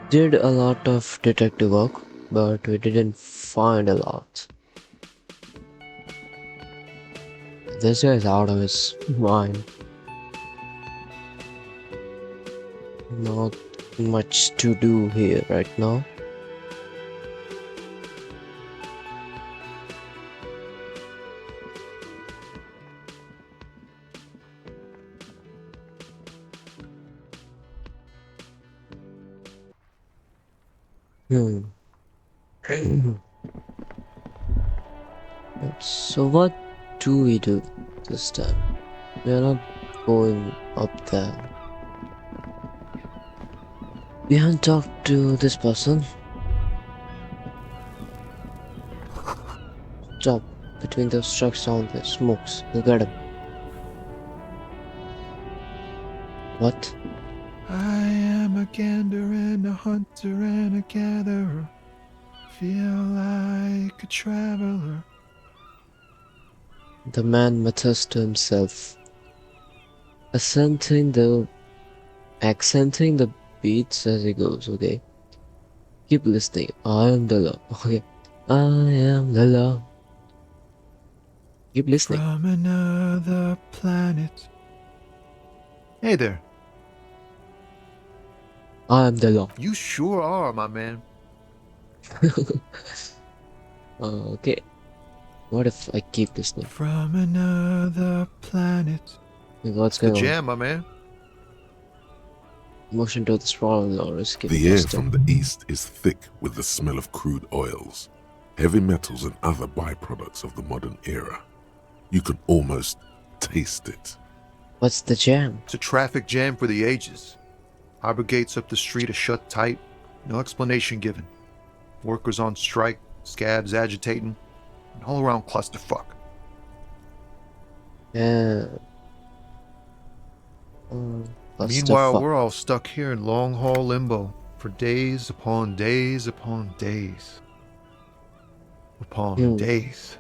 Did a lot of detective work, but we didn't find a lot. This guy is out of his mind. Not much to do here right now. Hmm. So what do we do this time? We're not going up there. We haven't talked to this person. Stop between the trucks on the smokes. Look at him. What? I am a gander and a hunter and a gatherer. Feel like a traveler. The man mutters to himself, accenting the beats as he goes. Okay, keep listening. I am the law. Okay, I am the law. Keep listening. From another planet. Hey there. I am the law. You sure are, my man. Okay, what if I keep listening? From another planet. What's It's the going on? jam, my man. Motion to the strong or escape The air faster. from the east is thick with the smell of crude oils, heavy metals and other byproducts of the modern era. You can almost taste it. What's the jam? It's a traffic jam for the ages. Harbor gates up the street are shut tight. No explanation given. Workers on strike, scabs agitating, an all-around clusterfuck. Yeah. Meanwhile, Clusterfuck. we're all stuck here in long-haul limbo for days upon days upon days. Upon days.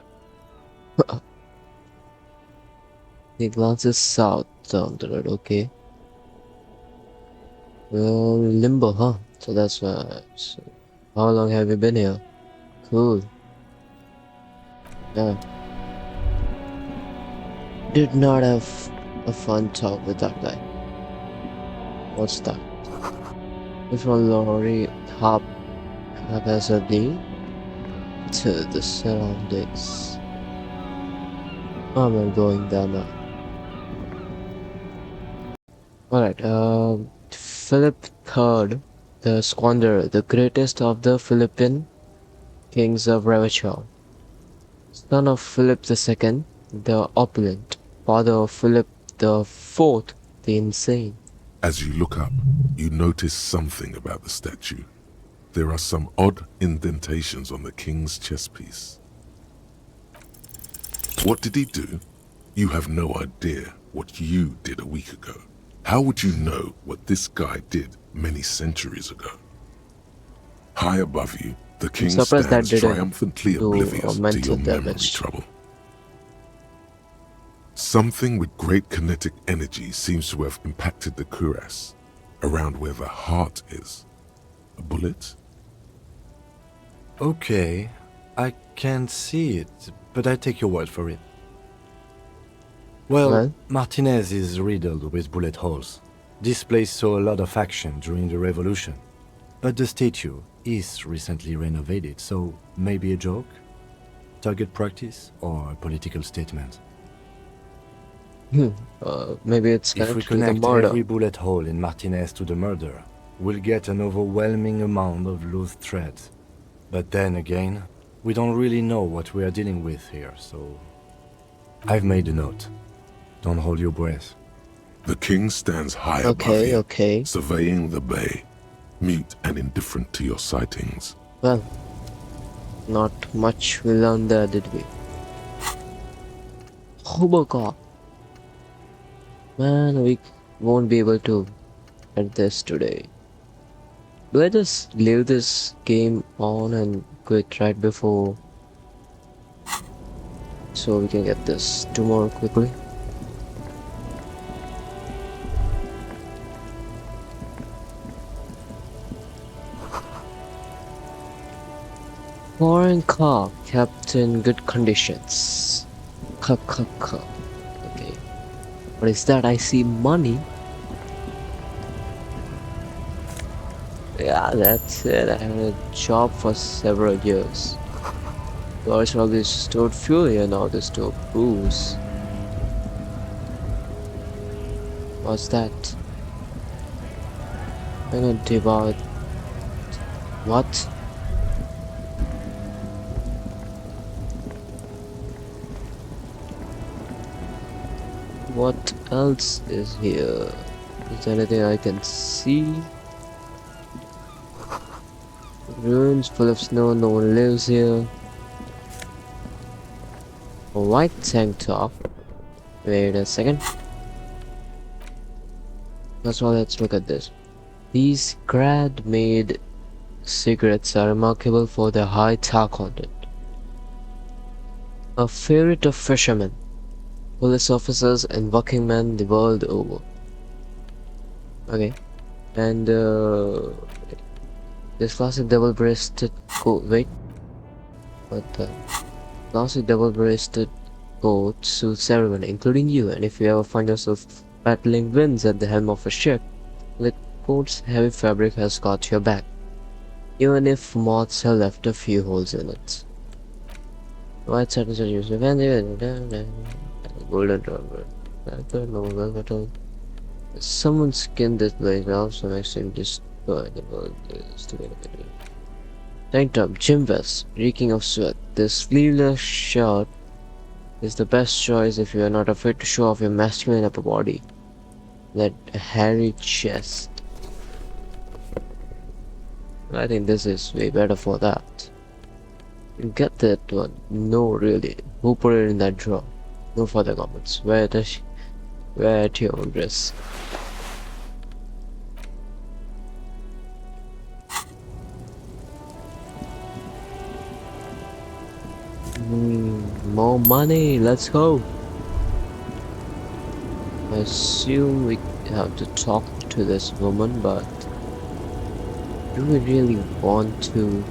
He glances south down the road. Okay. Well, limbo, huh? So that's why. So how long have you been here? Cool. Yeah. Did not have a fun talk with that guy. What's that? If a lorry haphazardly to the surroundings. I'm not going there now. Alright, Philip III, the Squanderer, the greatest of the Philippine kings of Ravachol, son of Philip II, the opulent, father of Philip IV, the insane. As you look up, you notice something about the statue. There are some odd indentations on the king's chest piece. What did he do? You have no idea what you did a week ago. How would you know what this guy did many centuries ago? High above you, the king surprised that stands didn't triumphantly do oblivious to mental your memory damage. trouble. Something with great kinetic energy seems to have impacted the cuirass, around where the heart is. A bullet? Okay, I can't see it, but I take your word for it. Well, Martinez is riddled with bullet holes. This place saw a lot of action during the revolution. But the statue is recently renovated, so maybe a joke? Target practice or a political statement? Maybe it's If we connected to the connect murder. every bullet hole in Martinez to the murder, we'll get an overwhelming amount of loose threads. But then again, we don't really know what we are dealing with here, so... I've made a note. Don't hold your breath. The king stands high above you, Okay. surveying the bay, mute and indifferent to your sightings. Well, not much we learned there, did we? Hoboka. Man, we won't be able to get this today. Do I just leave this game on and quit right before so we can get this tomorrow quickly? Foreign car kept in good conditions. Okay. What is that? I see money. Yeah, that's it. I had a job for several years. Guards probably stored fuel here, now they store booze. What's that? I'm gonna devour. What? What else is here? Is there anything I can see? Ruins full of snow, no one lives here. A white tank top. Wait a second. First of all, let's look at this. These grad-made cigarettes are remarkable for their high tar content. A favorite of fishermen, police officers, and working men the world over. Okay, and this classic double-breasted coat. Wait, what the? Classic double-breasted coat suits everyone, including you. And if you ever find yourself battling winds at the helm of a ship, the coat's heavy fabric has got your back, even if moths have left a few holes in it. White satin are used golden rubber. Someone skinned this blade off, so makes him destroy the world. Tank top, gym vest, reeking of sweat. This sleeveless shirt is the best choice if you are not afraid to show off your masculine upper body. That hairy chest. I think this is way better for that. You get that one? No, really. Who put it in that drawer? No further comments. Wear at your own risk. More money. Let's go. I assume we have to talk to this woman, but do we really want to?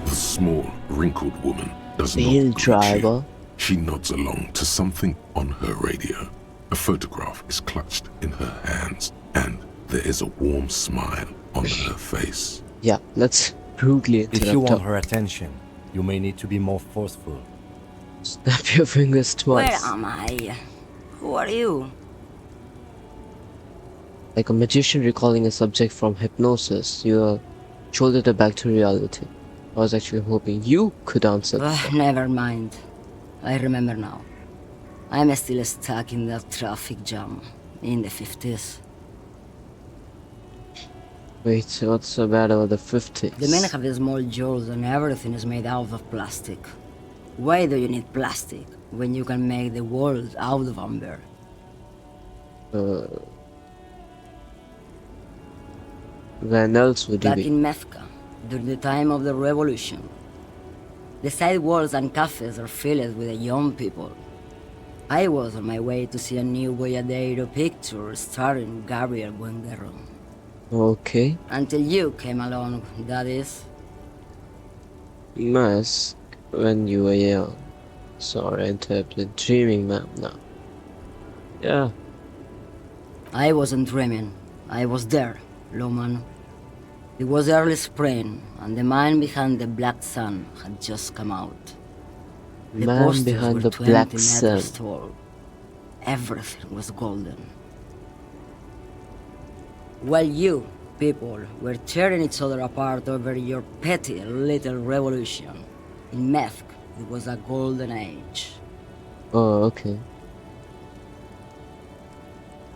The small, wrinkled woman does Bill not greet you. driver. She nods along to something on her radio. A photograph is clutched in her hands, and there is a warm smile on her face. Yeah, let's brutally If you interrupt want her. her attention, you may need to be more forceful. Snap your fingers Where twice. am I? Who are you? Like a magician recalling a subject from hypnosis, you are shouldered back to reality. I was actually hoping you could answer that. Never mind. I remember now. I'm still stuck in that traffic jam in the 50s. Wait, so what's so bad about the 50s? The men have small jaws and everything is made out of plastic. Why do you need plastic when you can make the world out of amber? When else would you Back be? in Mecca, during the time of the revolution, the sidewalks and cafes are filled with young people. I was on my way to see a new Boyadero picture starring Gabriel Buenguerro. Okay. Until you came along, that is. Mask when you were young. Sorry, I interrupted. Dreaming, ma'am. No. Yeah. I wasn't dreaming. I was there, Loman. It was early spring, and the man behind the black sun had just come out. The Man posters behind were the 20 black meters sun. tall. Everything was golden. While you, people, were tearing each other apart over your petty little revolution, in Meth, it was a golden age. Oh, okay.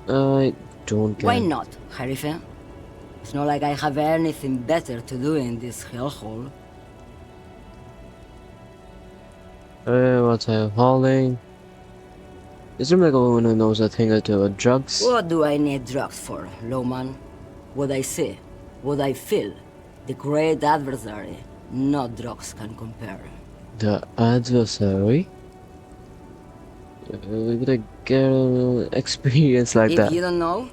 I don't get Why it. not, Harife? It's not like I have anything better to do in this hellhole. What I'm hauling. You seem like a woman who knows a thing or two about drugs. What do I need drugs for, Lowman? What I see, what I feel, the great adversary, no drugs can compare. The adversary? We're gonna get an experience like If that. you don't know,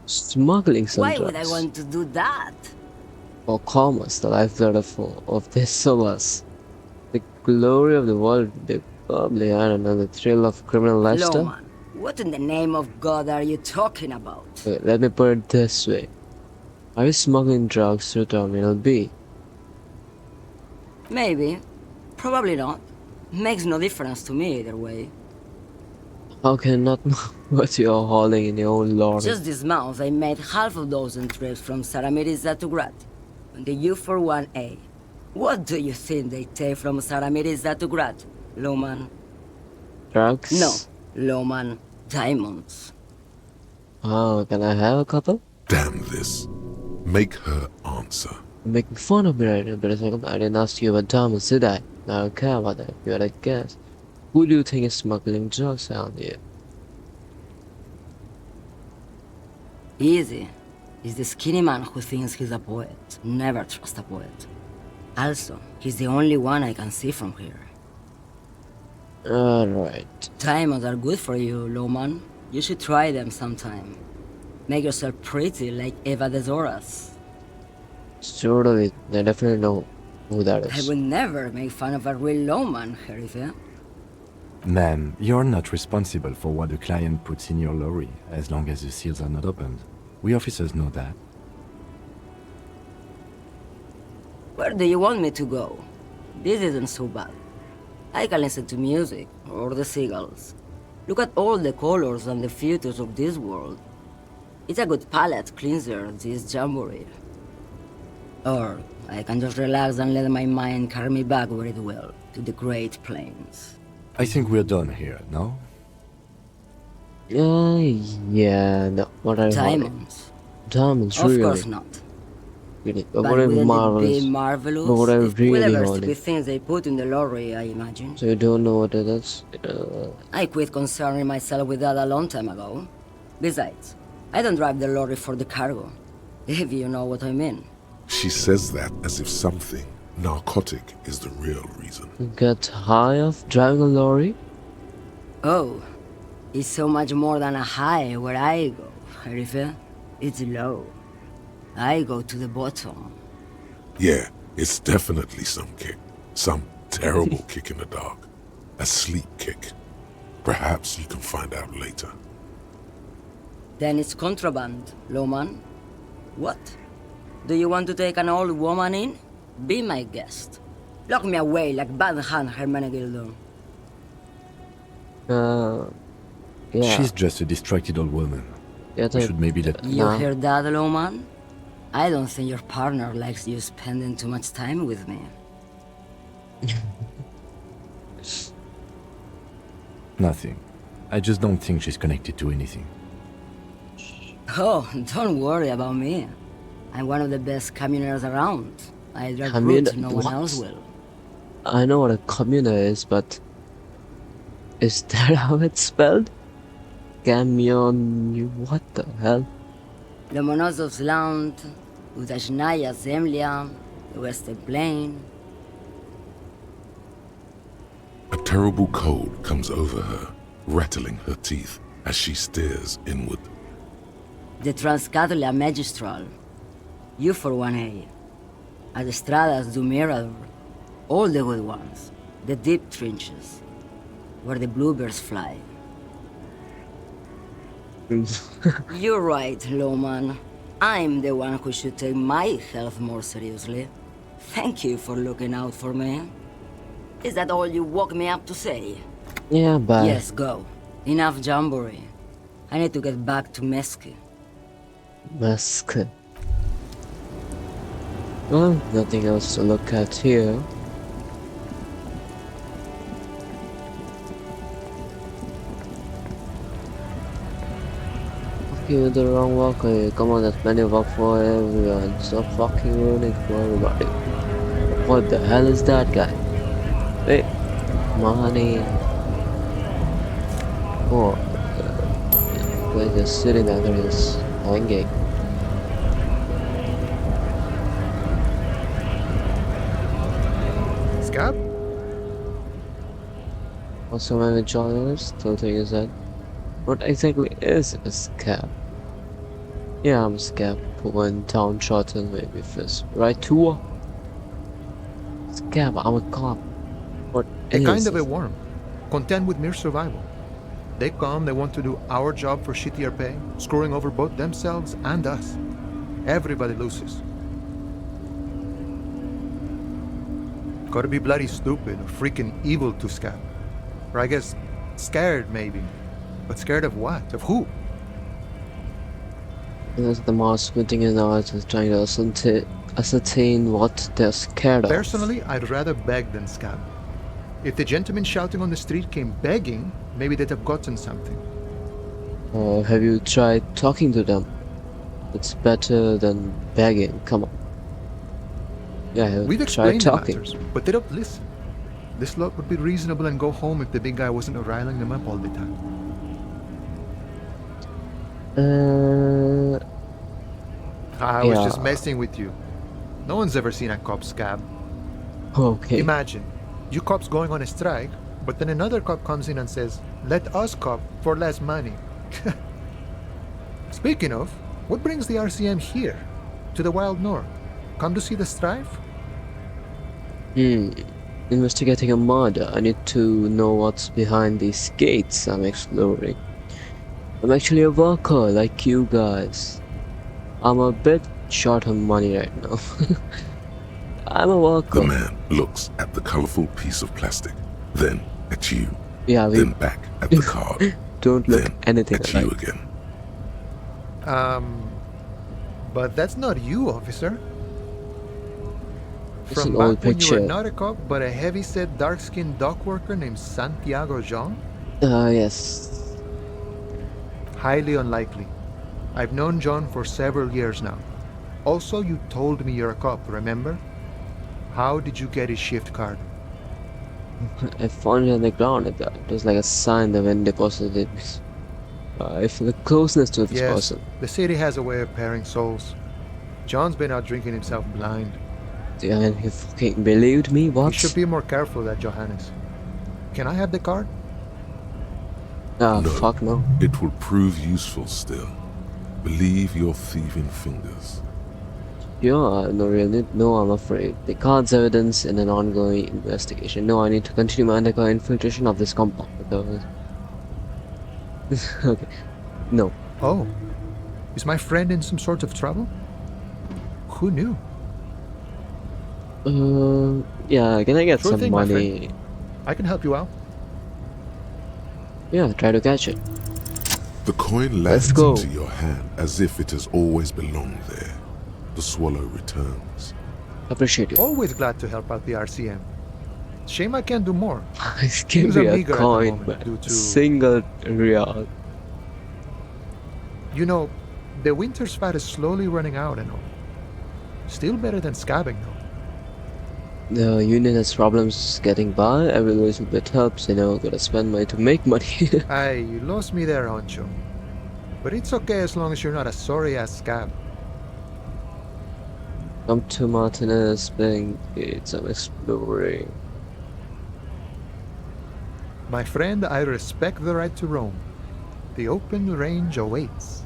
Smuggling some Why would I drugs. want to do that? For commerce, the lifeblood of this Solas. The glory of the world, they probably had another thrill of criminal lifestyle. Loman, what in the name of God are you talking about? Okay, let me put it this way. Are you smuggling drugs through Terminal B? Maybe. Probably not. Makes no difference to me either way. How can you not know what you're hauling in your own lorry? Just this month, I made half a dozen trips from Saramiriza to Grat on the U41A. What do you think they take from Saramiriza to Grat, Loman? Drugs? No, Loman. Diamonds. Oh, can I have a couple? Damn this. Make her answer. You're making fun of me right now, but it's like, I didn't ask you about diamonds, did I? I don't care about that. You had a guess. Who do you think is smuggling drugs around here? Easy. He's the skinny man who thinks he's a poet. Never trust a poet. Also, he's the only one I can see from here. Alright. Diamonds are good for you, Loman. You should try them sometime. Make yourself pretty like Eva de Zoras. Totally. I definitely know who that I is. would never make fun of a real Loman, Herife. Ma'am, you're not responsible for what the client puts in your lorry, as long as the seals are not opened. We officers know that. Where do you want me to go? This isn't so bad. I can listen to music, or the seagulls. Look at all the colors and the futures of this world. It's a good palate cleanser, this jamboree. Or I can just relax and let my mind carry me back where it will, to the Great Plains. I think we're done here, no? Yeah, no. What are you hauling? Diamonds? Diamonds, Of really? course not. Really? But But what are wouldn't it marvelous? be marvelous But what are if really whatever hauling? stupid things they put in the lorry, I imagine? So you don't know what it is? I quit concerning myself with that a long time ago. Besides, I don't drive the lorry for the cargo, if you know what I mean. She says that as if something narcotic is the real reason. Get high off driving a lorry? Oh, it's so much more than a high where I go, Herife. It's low. I go to the bottom. Yeah, it's definitely some kick. Some terrible kick in the dark. A sleep kick. Perhaps you can find out later. Then it's contraband, Loman. What? Do you want to take an old woman in? Be my guest. Lock me away like Bad Hand Hermenegildo. Yeah. She's just a distracted old woman. Yeah, We should maybe let... You Nah. hear that, Loman? I don't think your partner likes you spending too much time with me. Nothing. I just don't think she's connected to anything. Oh, don't worry about me. I'm one of the best communers around. I drive Commun- routes no one what? else will. I know what a communa is, but is that how it's spelled? Camion... What the hell? Lomonosov's Land, Udajnaya Zemlya, the Western Plain. A terrible cold comes over her, rattling her teeth as she stares inward. The Transcatolia Magistral. You for 1A. Adestradas do Mirador. All the good ones. The deep trenches. Where the bluebirds fly. You're right, Loman. I'm the one who should take my health more seriously. Thank you for looking out for me. Is that all you woke me up to say? Yeah, but... Yes, go. Enough jamboree. I need to get back to Meski. Mask. Well, nothing else to look at here. Okay, with the wrong walk. Come on, there's plenty of walk for everyone. Stop fucking ruining for everybody. What the hell is that guy? Wait, money. Oh, guy just sitting there, he's hanging. Scab? Also, my journalist, the thing is that what exactly is a scab? Yeah, I'm scared. When downtrodden maybe first. Right tour? Scab, I'm a cop. What A is kind of a this? worm, content with mere survival. They come, they want to do our job for shittier pay, screwing over both themselves and us. Everybody loses. Gotta be bloody stupid or freaking evil to scab. Or I guess scared maybe. But scared of what? Of who? There's the mouse squinting in the eyes and trying to ascertain what they're scared of. Personally, I'd rather beg than scab. If the gentleman shouting on the street came begging, maybe they'd have gotten something. Have you tried talking to them? It's better than begging. Come on. Yeah, We've try explained the talking. matters, but they don't listen. This lot would be reasonable and go home if the big guy wasn't riling them up all the time. I was just Yeah. messing with you. No one's ever seen a cop scab. Okay. Imagine, you cops going on a strike, but then another cop comes in and says, let us cop for less money. Speaking of, what brings the RCM here? To the wild north? Come to see the strife? Investigating a murder. I need to know what's behind these gates I'm exploring. I'm actually a worker like you guys. I'm a bit short on money right now. I'm a worker. The man looks at the colorful piece of plastic, then at you, Yeah, we then back at the card, don't look then anything at you alike. again. But that's not you, officer. It's From an old back when you were picture. not a cop, but a heavy-set, dark-skinned dock worker named Santiago Jean? Yes. Highly unlikely. I've known John for several years now. Also, you told me you're a cop, remember? How did you get his shift card? I found it on the ground. It was like a sign the wind deposited. I feel a closeness to this Yes, person. the city has a way of pairing souls. John's been out drinking himself blind. Yeah, and he fucking believed me? You What? should be more careful of that, Johannes. Can I have the card? Ah, No. fuck no. It will prove useful still. Believe your thieving fingers. Yeah, no, really. No, I'm afraid. The card's evidence in an ongoing investigation. No, I need to continue my undercover infiltration of this compound. Otherwise... okay. No. Oh, is my friend in some sort of trouble? Who knew? Yeah, can I get Sure some thing, my money? I can help you out. Yeah, try to catch it. The coin Let's lands go. into your hand as if it has always belonged there. The swallow returns. Appreciate it. Always glad to help out the RCM. Shame I can't do more. Give Things me are a meager at the coin, moment due man. to- Single real. You know, the winter's fat is slowly running out and all. Still better than scabbing though. The union has problems getting by. Every little bit helps, you know. Gotta spend money to make money. Aye, you lost me there, Honcho. But it's okay as long as you're not a sorry-ass scab. Come to Martinez, playing gates. I'm exploring. My friend, I respect the right to roam. The open range awaits.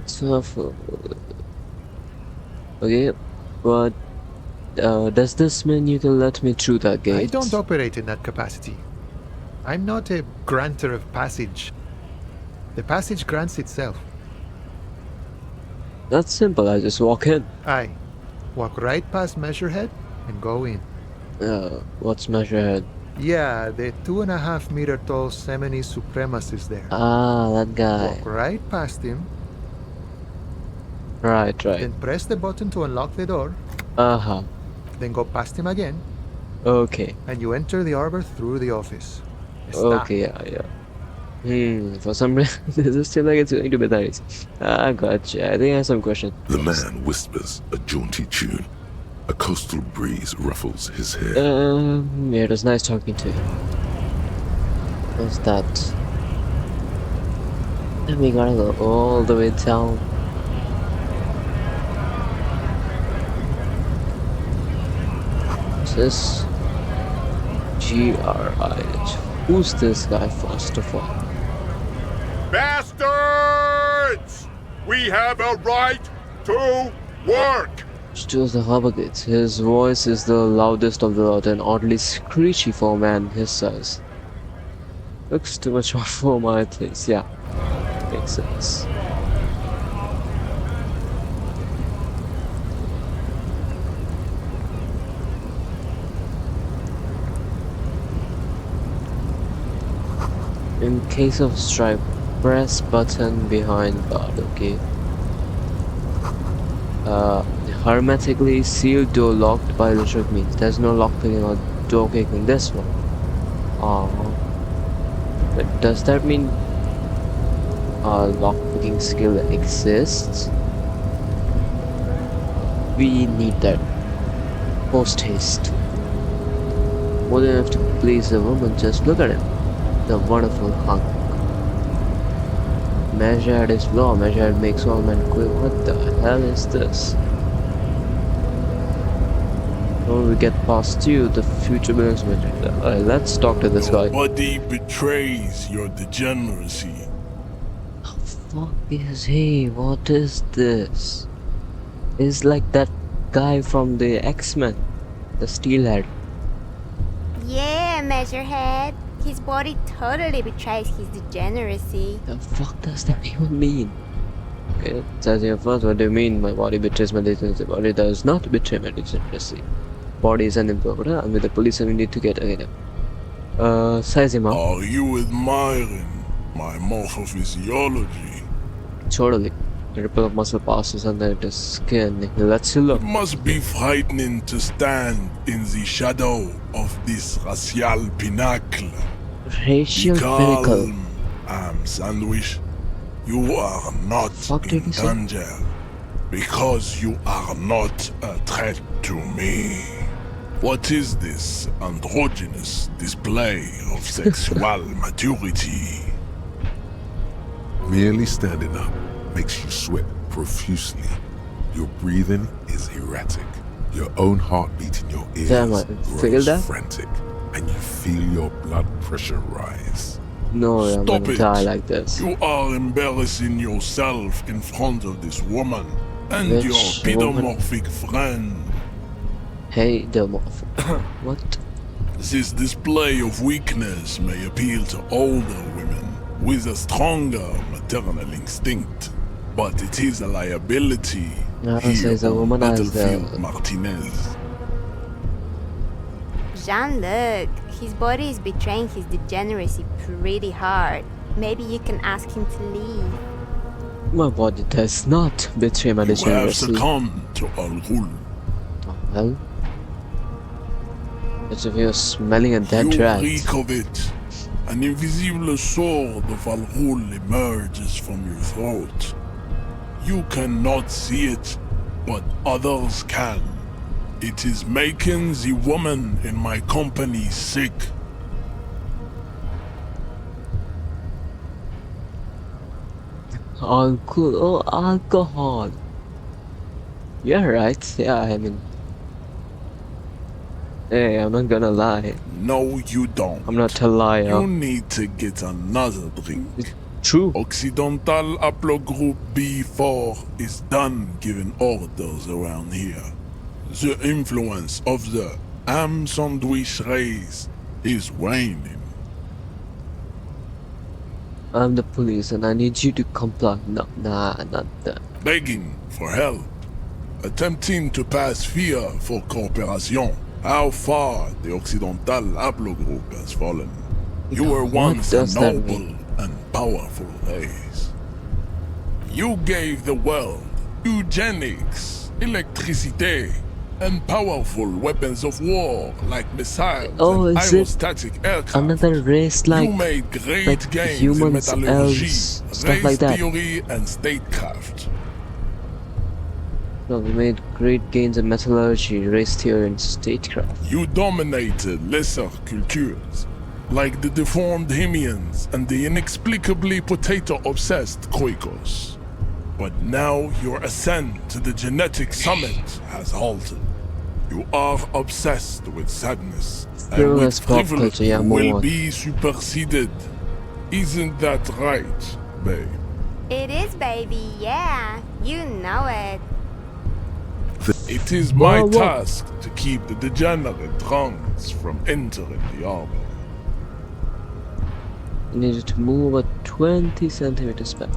Tough. Okay, but does this mean you can let me through that gate? I don't operate in that capacity. I'm not a granter of passage. The passage grants itself. That's simple. I just walk in. Aye. Walk right past Measurehead and go in. What's Measurehead? Yeah, the 2.5 meter tall Semini supremacist there. Ah, that guy. Walk right past him, Right. then press the button to unlock the door, Uh-huh. then go past him again, Okay. and you enter the arbor through the office. Está. Okay, yeah. For some reason, this is still like it's going to be nice. I gotcha. I think I have some question. The man whispers a jaunty tune. A coastal breeze ruffles his hair. Yeah, it was nice talking to you. What's that? And we gotta go all the way down. What's this? GRIH. Who's this guy, first of all? Bastard! We have a right to work. Stirs the Hobgoblins. His voice is the loudest of the lot and oddly screechy for a man his size. Looks too much for my taste. Yeah, makes sense. In case of strike, press button behind guard. Okay. Hermetically sealed door locked by electric means. There's no lockpicking or door kicking this one. But does that mean lockpicking skill exists? We need that. Post haste. More than enough to please the woman, just look at him. The wonderful hunk. Measured is law, measured makes all men quit. What the hell is this? When we get past you, the future belongs to me. Alright, let's talk to this guy. Your body betrays your degeneracy. Fuck is he? What is this? He's like that guy from the X-Men, the Steelhead. Yeah, Measurehead. His body totally betrays his degeneracy. The fuck does that even mean? It says here first, what do you mean my body betrays my degeneracy? Body does not betray my degeneracy. Body is an improper. I'm with the police and we need to get again. Size him up. Are you admiring my morphophysiology? Totally. The ripple of muscle passes under the skin. Let's look. It must be frightening to stand in the shadow of this racial pinnacle. Racial Be pinnacle. calm, Sandwich. You are not Fuck did in he say? danger because you are not a threat to me. What is this androgynous display of sexual maturity? Merely standing up makes you sweat profusely. Your breathing is erratic. Your own heartbeat in your ears Damn, I feel grows that. frantic, and you feel your blood pressure rise. No, I'm Stop gonna it. die like this. You are embarrassing yourself in front of this woman and Which your woman? pedomorphic friend. Hey, Delmorph. What? This display of weakness may appeal to older women with a stronger maternal instinct, but it is a liability here says a on woman has Battlefield the... Martinez. Jean-Luc, his body is betraying his degeneracy pretty hard. Maybe you can ask him to leave. My body does not betray my You have degeneracy. succumbed to alcohol. Well, it's if you're smelling a dead You rat. reek of it. An invisible sword of Alrul emerges from your throat. You cannot see it, but others can. It is making the woman in my company sick. Alcohol. You're right. Yeah, I mean, hey, I'm not gonna lie. No, you don't. I'm not a liar. You need to get another drink. True. Occidental Haplogroup B4 is done giving orders around here. The influence of the ham sandwich race is waning. I'm the police and I need you to comply. No, nah, not that. Begging for help. Attempting to pass fear for cooperation. How far the Occidental Haplogroup has fallen. You were What once a does that noble mean? and powerful race. You gave the world eugenics, electricity, and powerful weapons of war like missiles Oh, and is it aerostatic aircraft. Another race You like made great like gains humans, in metallurgy, elves, stuff race like that. theory, and statecraft. No, we made great gains in metallurgy, race theory, and statecraft. You dominated lesser cultures, like the deformed Hemians and the inexplicably potato-obsessed Quakers. But now your ascent to the genetic summit has halted. You are obsessed with sadness, and Still with has pop frivolity culture, yeah, will more. be superseded. Isn't that right, babe? It is, baby, yeah. You know it. It is my Whoa. task to keep the degenerate drunks from entering the harbor. I needed to move about 20 centimeters back.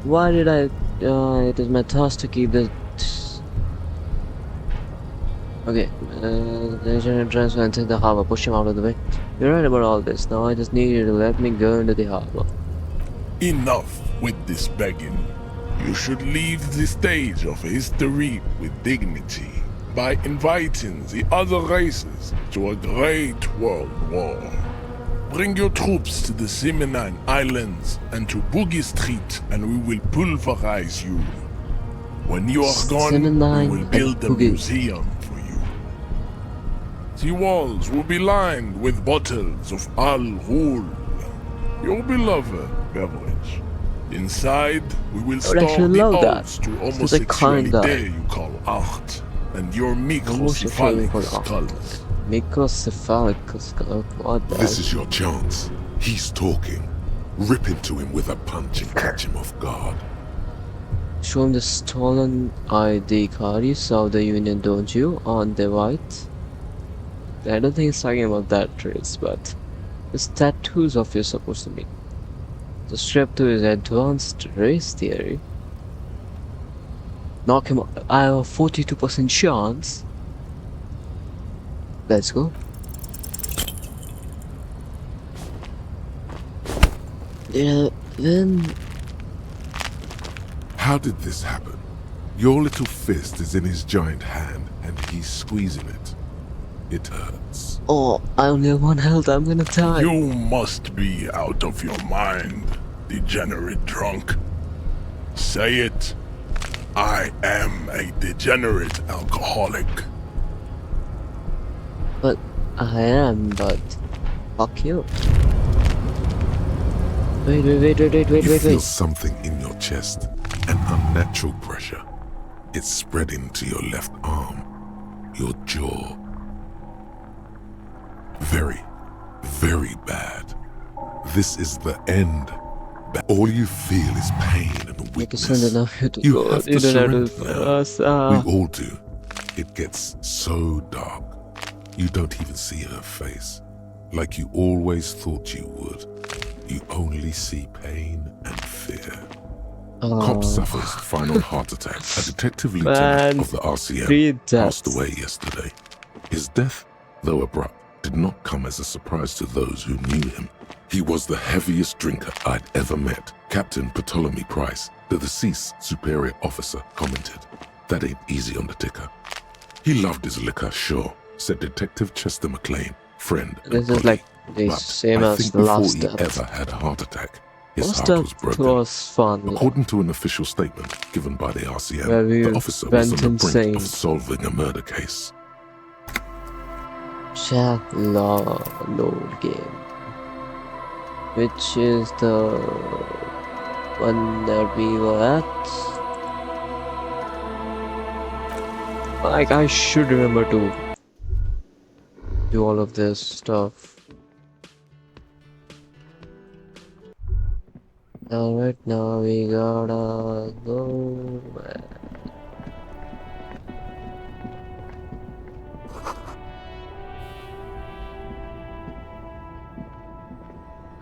Why did I? It is my task to keep the. Okay, the giant transfer enter the harbor. Push him out of the way. You're right about all this. Now I just need you to let me go into the harbor. Enough with this begging. You should leave the stage of history with dignity by inviting the other races to a great world war. Bring your troops to the Simonine Islands and to Boogie Street, and we will pulverize you. When you are gone, Simonine we will and build a Boogie. museum for you. The walls will be lined with bottles of Al-Ghul, your beloved beverage. Inside, we will would store actually the love that. odes to Since I kinda- homosexuality you call art, and your microcephalic skulls. Microcephalic skull. What the This is your chance. He's talking. Rip into him with a punch and catch him off guard. Show him the stolen ID card. You saw the Union, don't you? On the white. I don't think he's talking about that trace, but his tattoos of you supposed to mean. The strap to his advanced race theory. Knock him out. I have a 42% chance. Let's go. Yeah, then How did this happen? Your little fist is in his giant hand and he's squeezing it. It hurts. oh, I only have one health. I'm gonna die. You must be out of your mind, degenerate drunk. Say it. I am a degenerate alcoholic. But I am. But fuck you. Wait. You feel something in your chest, an unnatural pressure. It's spreading to your left arm, your jaw. Very, very bad. This is the end. All you feel is pain and Like a weakness. son enough you to You go. have to You don't have surrender to. now. We all do. It gets so dark. You don't even see her face. Like you always thought you would. You only see pain and fear. Cop suffers final heart attack. A detective lieutenant Man, of the RCM three passed deaths. away yesterday. His death, though abrupt, did not come as a surprise to those who knew him. He was the heaviest drinker I'd ever met. Captain Ptolemy Price, the deceased superior officer, commented, "That ain't easy on the ticker." He loved his liquor, sure, said Detective Chester McLean, friend and This is colleague. like the But same I as think the before last he death. ever had a heart attack, his Last heart was death broken. was fun. According to an official statement given by the RCM, Where we the officer was on went the brink insane. of solving a murder case. Load game, which is the one that we were at. Like I should remember to do all of this stuff. Alright, now we gotta go back.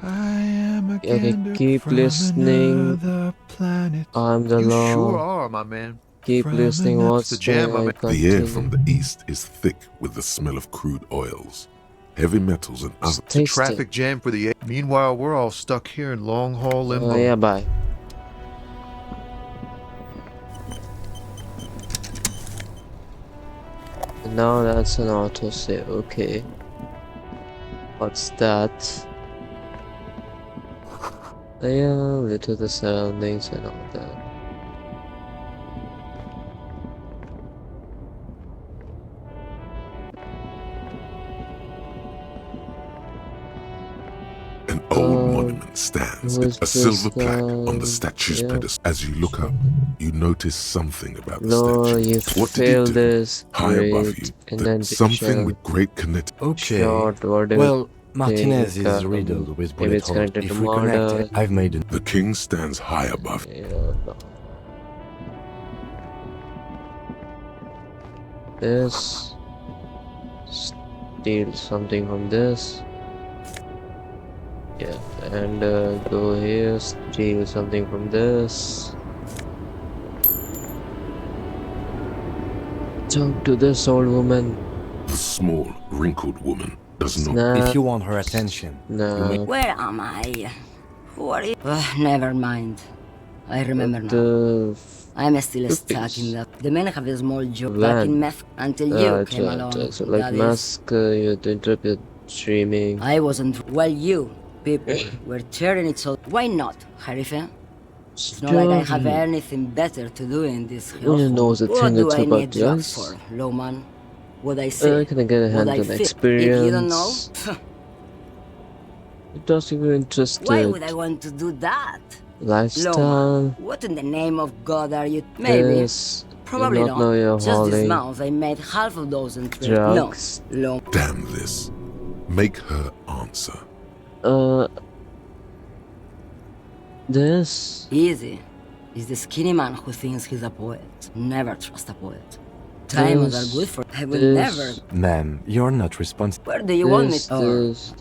I am a Okay, gander keep from listening. another planet. I'm the You law. sure are, my man. Keep From listening. another- What's the jam, my man. The air from the east is thick with the smell of crude oils, heavy metals, and other. It's a traffic jam for the. Meanwhile, we're all stuck here in long haul limbo. Oh yeah, bye. Now that's an autosave. Okay. What's that? Yeah, little the surroundings and all that. An old Uh, monument stands, who is a silver this plaque on the guy? statue's Yeah. pedestal. As you look up, you notice something about the No, statue. you What did failed it do? this. High above Great. you, And then something picture. with great kinetic. Okay. Short, what do you- Well, Martinez think, is riddled with maybe bullet it's holes. connected If to we connect, murder. I've made it. The king stands high above. Yeah, no. This. Steal something from this. Yeah, and go here, steal something from this. Talk to this old woman. The small, wrinkled woman does not. Snap. If you want her attention, you may. No. Where am I? Who are you? Never mind. I remember now. The I'm still stuck Oops. in that. The men have a small job Van. back in meth until you came along. so like that is. mask, you had to interrupt your streaming. I wasn't. Well, you people were tearing it so. Why not, Harife? It's not like I have anything better to do in this Only hellhole. knows the What thing do that's I about need drugs drugs. for, Lowman? What I say? Can I get a What hand I on feel? experience? If you don't know, It doesn't even interested. why would I want to do that? Lifestyle. Lowman, what in the name of God are you? Maybe. This. Probably do not know you're Just this hauling month I made half a dozen trips. drugs. No, Damn this. Make her answer. This. easy. Is the skinny man who thinks he's a poet. Never trust a poet. Diamonds are good for. I will never. Ma'am, you're not responsible. Where do you want me?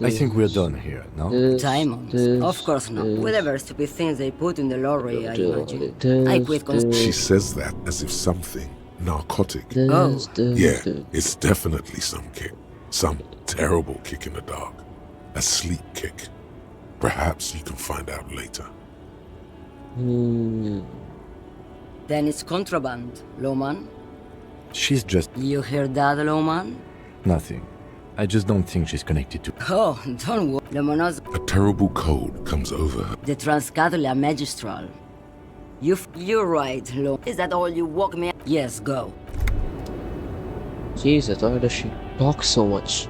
I think we're done here, no? Diamonds? Of course not. Whatever stupid things they put in the lorry, I imagine. I quit She says that as if something narcotic. Oh. Yeah, it's definitely some kick. Some terrible kick in the dark. A sleep kick. Perhaps you can find out later. Then it's contraband, Lowman. She's just You hear that, Lowman? nothing. I just don't think she's connected to. Oh, don't worry. Lomonos, A terrible cold comes over her. the Transcatholia Magistral. You're right, Lo. Is that all you walk me? Yes, go. Jesus, why does she talk so much?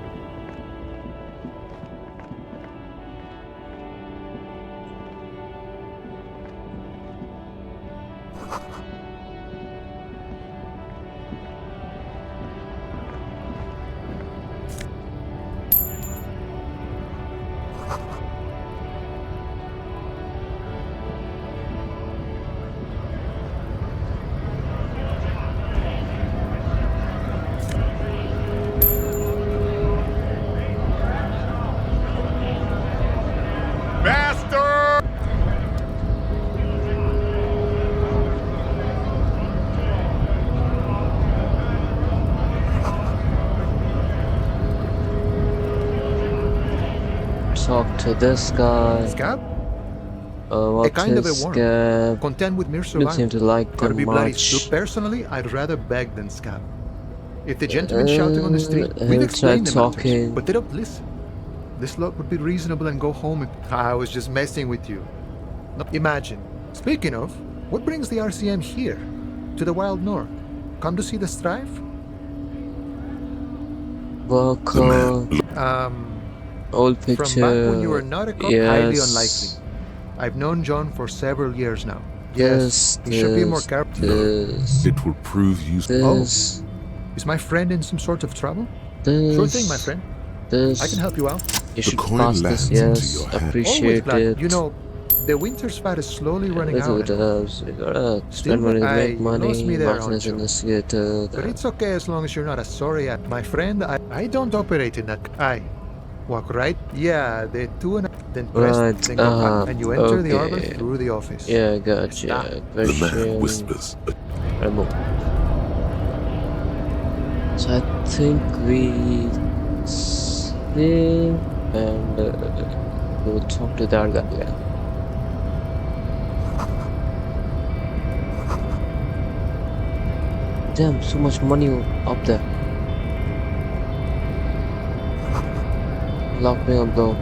Talk to this guy. Scab? What's kind of his a worm. scab? Content with mere Don't seem survival. to like Gotta them be bloody much. stupid. Personally, I'd rather beg than scab. If the gentleman shouting on the street, he'll we'd explain try the matters, talking. but they don't listen. This lot would be reasonable and go home. I was just messing with you. No, imagine. Speaking of, what brings the RCM here? To the wild north? Come to see the strife? Welcome. Old picture. From back when you were not a cop, yes. highly unlikely. I've known John for several years now. Yes, you should be more careful. this, It will prove useful. this, Is my friend in some sort of trouble? this, Sure thing, my friend. this. I can help you out. You The should coin pass lands this, into yes. your hand. Always Appreciate glad. it. You know, the winter's fat is slowly running Look out. at us. We gotta Still, spend money to I make money. lost me there, Martinez Ancho. investigator. But it's okay as long as you're not as sorry at my friend. I don't operate in that. I walk right. Yeah, the two and then press, Right, then go back, and you enter the arbor okay. through the office. Yeah, gotcha. The man Question. whispers. Remove. So I think we sing and we'll talk to that guy. Yeah. Damn, so much money up there. Lock me up though.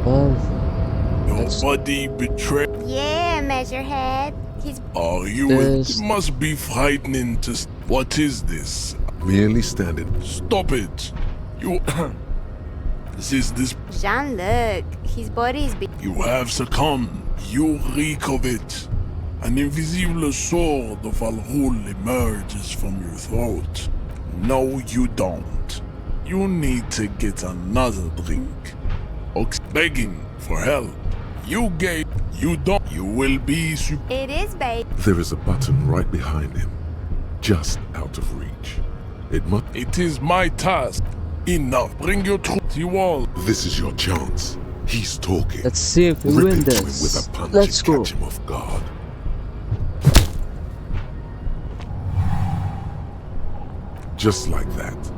Well, Your that's body betrayed. Yeah, Measurehead. He's Are you? It this. must be frightening to. What is this? Merely standing. Stop it! You. This. Jean-Luc. His body is You have succumbed. You reek of it. An invisible sword of Al-Ghul emerges from your throat. No, you don't. You need to get another drink. Begging for help. You gave. You don't. You will be. It is, babe. There is a button right behind him, just out of reach. It must. It is my task. Enough. Bring your truth. You all. This is your chance. He's talking. Let's see if we Rip win into him this. with a punch Let's and go. catch him off guard. Just like that,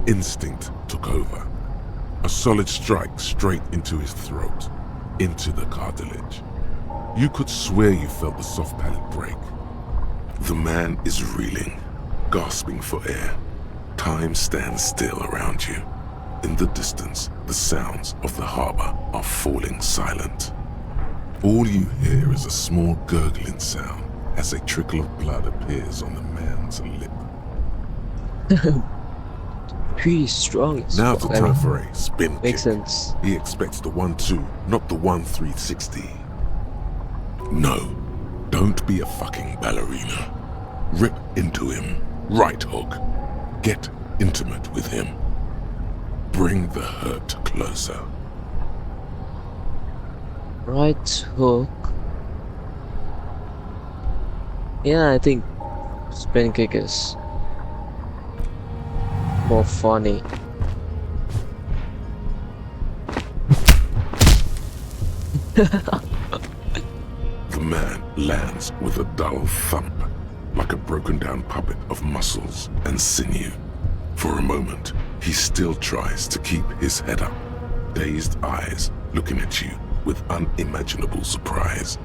instinct took over. A solid strike straight into his throat, into the cartilage. You could swear you felt the soft palate break. The man is reeling, gasping for air. Time stands still around you. In the distance, the sounds of the harbor are falling silent. All you hear is a small gurgling sound as a trickle of blood appears on the man's lip. Pretty strong. Now the I mean, time for a spin makes kick. sense. He expects the 1-2, not the 1-360. No, don't be a fucking ballerina. Rip into him, right hook. Get intimate with him. Bring the hurt closer. Right hook. Yeah, I think spin kick is more funny. The man lands with a dull thump, like a broken down puppet of muscles and sinew. For a moment, he still tries to keep his head up, dazed eyes looking at you with unimaginable surprise.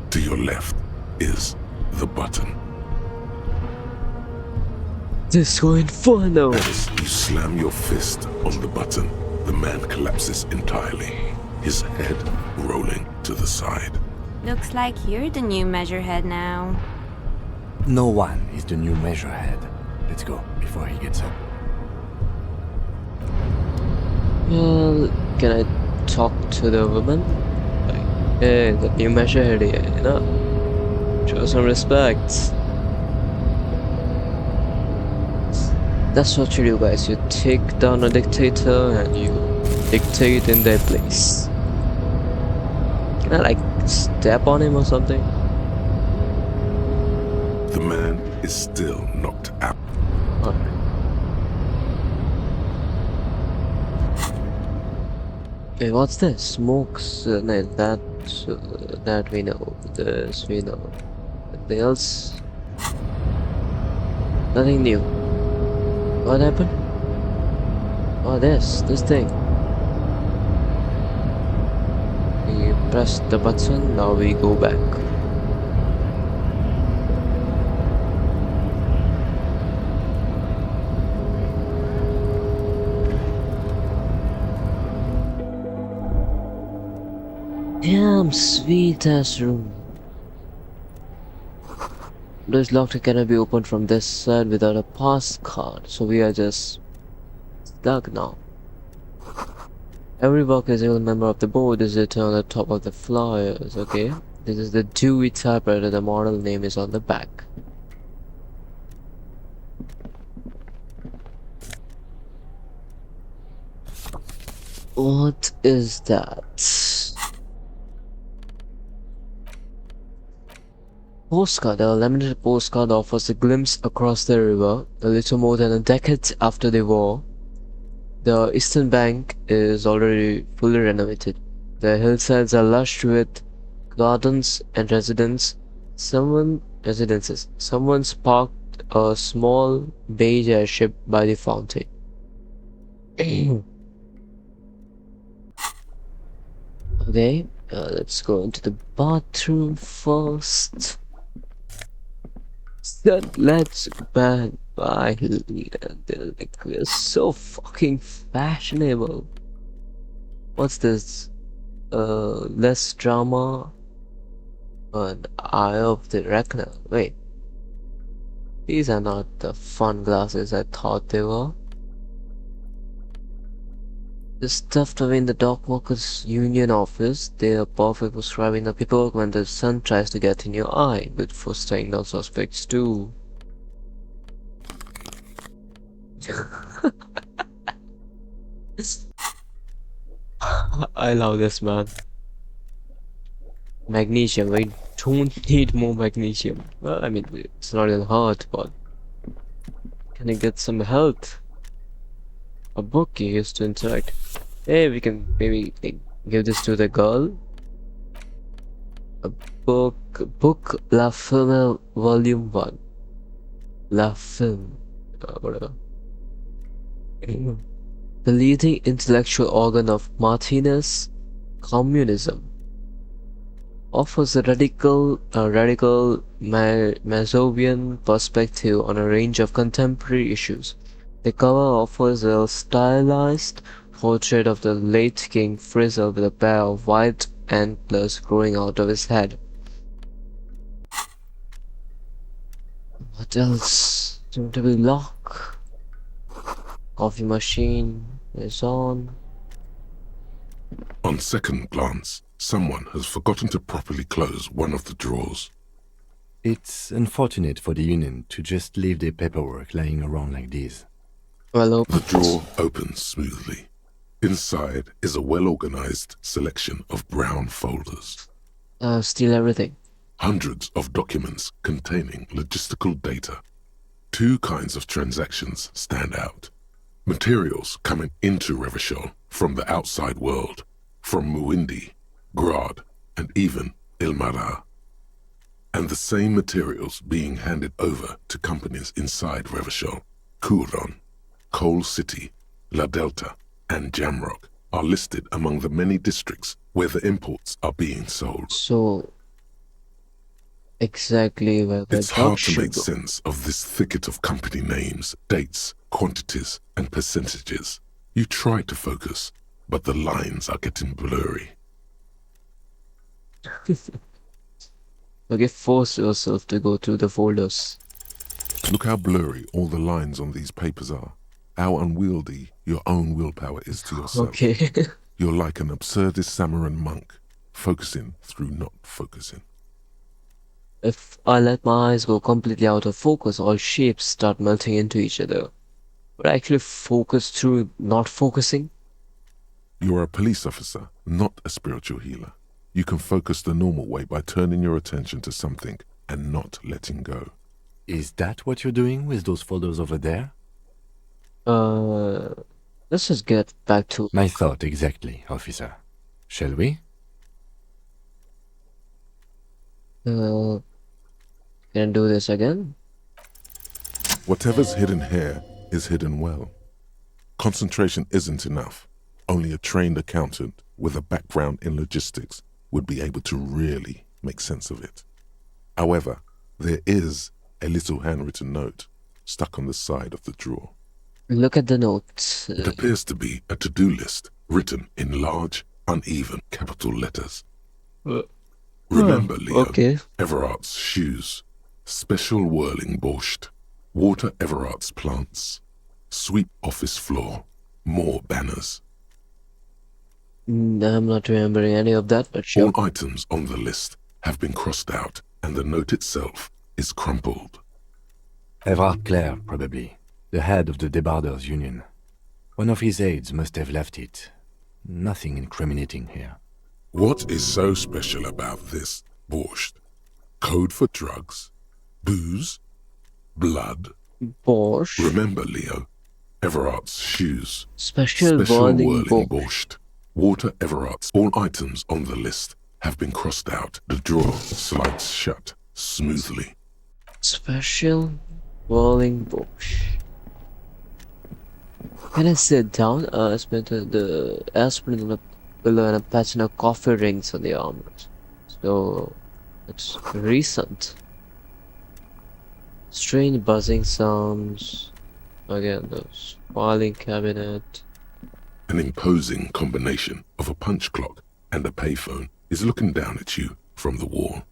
To your left is the button. Disco Inferno! As you slam your fist on the button, the man collapses entirely, his head rolling to the side. Looks like you're the new Measurehead now. No one is the new Measurehead. Let's go before he gets up. Well, can I talk to the woman? Like, hey, the new measure here, you know? Show some respect. That's what you do, guys. You take down a dictator and you dictate in their place. Can I, like, step on him or something? The man is still knocked out. Alright. Hey, what's this? Smokes? No, that we know. This we know. Anything else? Nothing new. What happened? Oh, this thing. We press the button, now we go back. Damn sweet ass room. This locker cannot be opened from this side without a pass card, so we are just stuck now. Every worker is a member of the board is written on the top of the flyers, okay? This is the Dewey typewriter, the model name is on the back. What is that? Postcard. A limited postcard offers a glimpse across the river. A little more than a decade after the war, the eastern bank is already fully renovated. The hillsides are lush with gardens and residences. Someone parked a small beige airship by the fountain. Okay, let's go into the bathroom first. Let's ban by like we're so fucking fashionable. What's this? Less drama. And Eye of the Reckoner. Wait, these are not the fun glasses I thought they were. They're stuffed away in the Dockworkers Union office. They are perfect for scribing the paperwork when the sun tries to get in your eye, but for staying down suspects too. I love this, man. Magnesium. We don't need more magnesium. Well, I mean, it's not in hurt, but can you get some health? A book you used to interact. Hey, we can maybe like, give this to the girl. A book La Film Volume 1. La Film, whatever. The leading intellectual organ of Martinez, communism, offers a radical Mazovian perspective on a range of contemporary issues. The cover offers a stylized portrait of the late King Frizzle with a pair of white antlers growing out of his head. What else? Seem to be lock. Coffee machine is on. On second glance, someone has forgotten to properly close one of the drawers. It's unfortunate for the Union to just leave their paperwork lying around like this. Well The opened. drawer opens smoothly. Inside is a well-organized selection of brown folders. Steal everything. Hundreds of documents containing logistical data. Two kinds of transactions stand out. Materials coming into Revachol from the outside world, from Muindi, Grad, and even Ilmara. And the same materials being handed over to companies inside Revachol, Couron, Coal City, La Delta, and Jamrock are listed among the many districts where the imports are being sold. So, exactly where the It's hard drugs to should make go. sense of this thicket of company names, dates, quantities, and percentages. You try to focus, but the lines are getting blurry. Okay, force yourself to go through the folders. Look how blurry all the lines on these papers are. How unwieldy your own willpower is to yourself. Okay. You're like an absurdist Samaran monk, focusing through not focusing. If I let my eyes go completely out of focus, all shapes start melting into each other. But I actually focus through not focusing. You're a police officer, not a spiritual healer. You can focus the normal way by turning your attention to something and not letting go. Is that what you're doing with those folders over there? Let's just get back to My thought exactly, officer. Shall we? can I do this again? Whatever's hidden here is hidden well. Concentration isn't enough. Only a trained accountant with a background in logistics would be able to really make sense of it. However, there is a little handwritten note stuck on the side of the drawer. Look at the notes. It appears to be a to-do list written in large, uneven capital letters. Remember, Leo, Okay. Everard's shoes, special whirling borscht, water Everard's plants, sweep office floor, more banners. I'm not remembering any of that, but sure. All items on the list have been crossed out and the note itself is crumpled. Everard Clare, probably. The head of the Debarders Union. One of his aides must have left it. Nothing incriminating here. What is so special about this borscht? Code for drugs? Booze? Blood? Bosch. Remember, Leo, Everard's shoes. Special Whirling whirling borscht. Water Everard's. All items on the list have been crossed out. The drawer slides shut smoothly. Special whirling Bosch. Can I sit down? I spent the aspirin on a pillow and a pattern of coffee rings on the arms. So it's recent. Strange buzzing sounds. Again, the filing cabinet. An imposing combination of a punch clock and a payphone is looking down at you from the wall.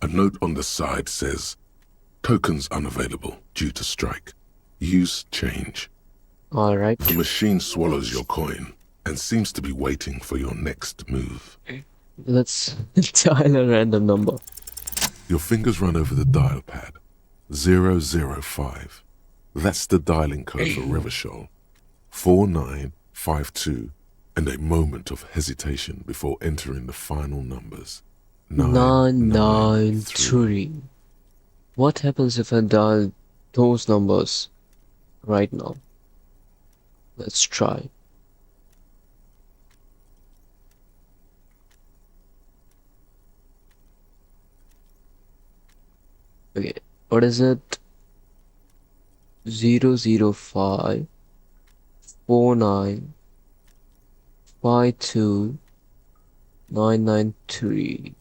A note on the side says, "Tokens unavailable due to strike. Use change." Alright. The machine swallows your coin and seems to be waiting for your next move. Let's dial a random number. Your fingers run over the dial pad. 005. That's the dialing code for Revachol. 4952, and a moment of hesitation before entering the final numbers. 993. What happens if I dial those numbers right now? Let's try. Okay, what is it? 005 49 52 993.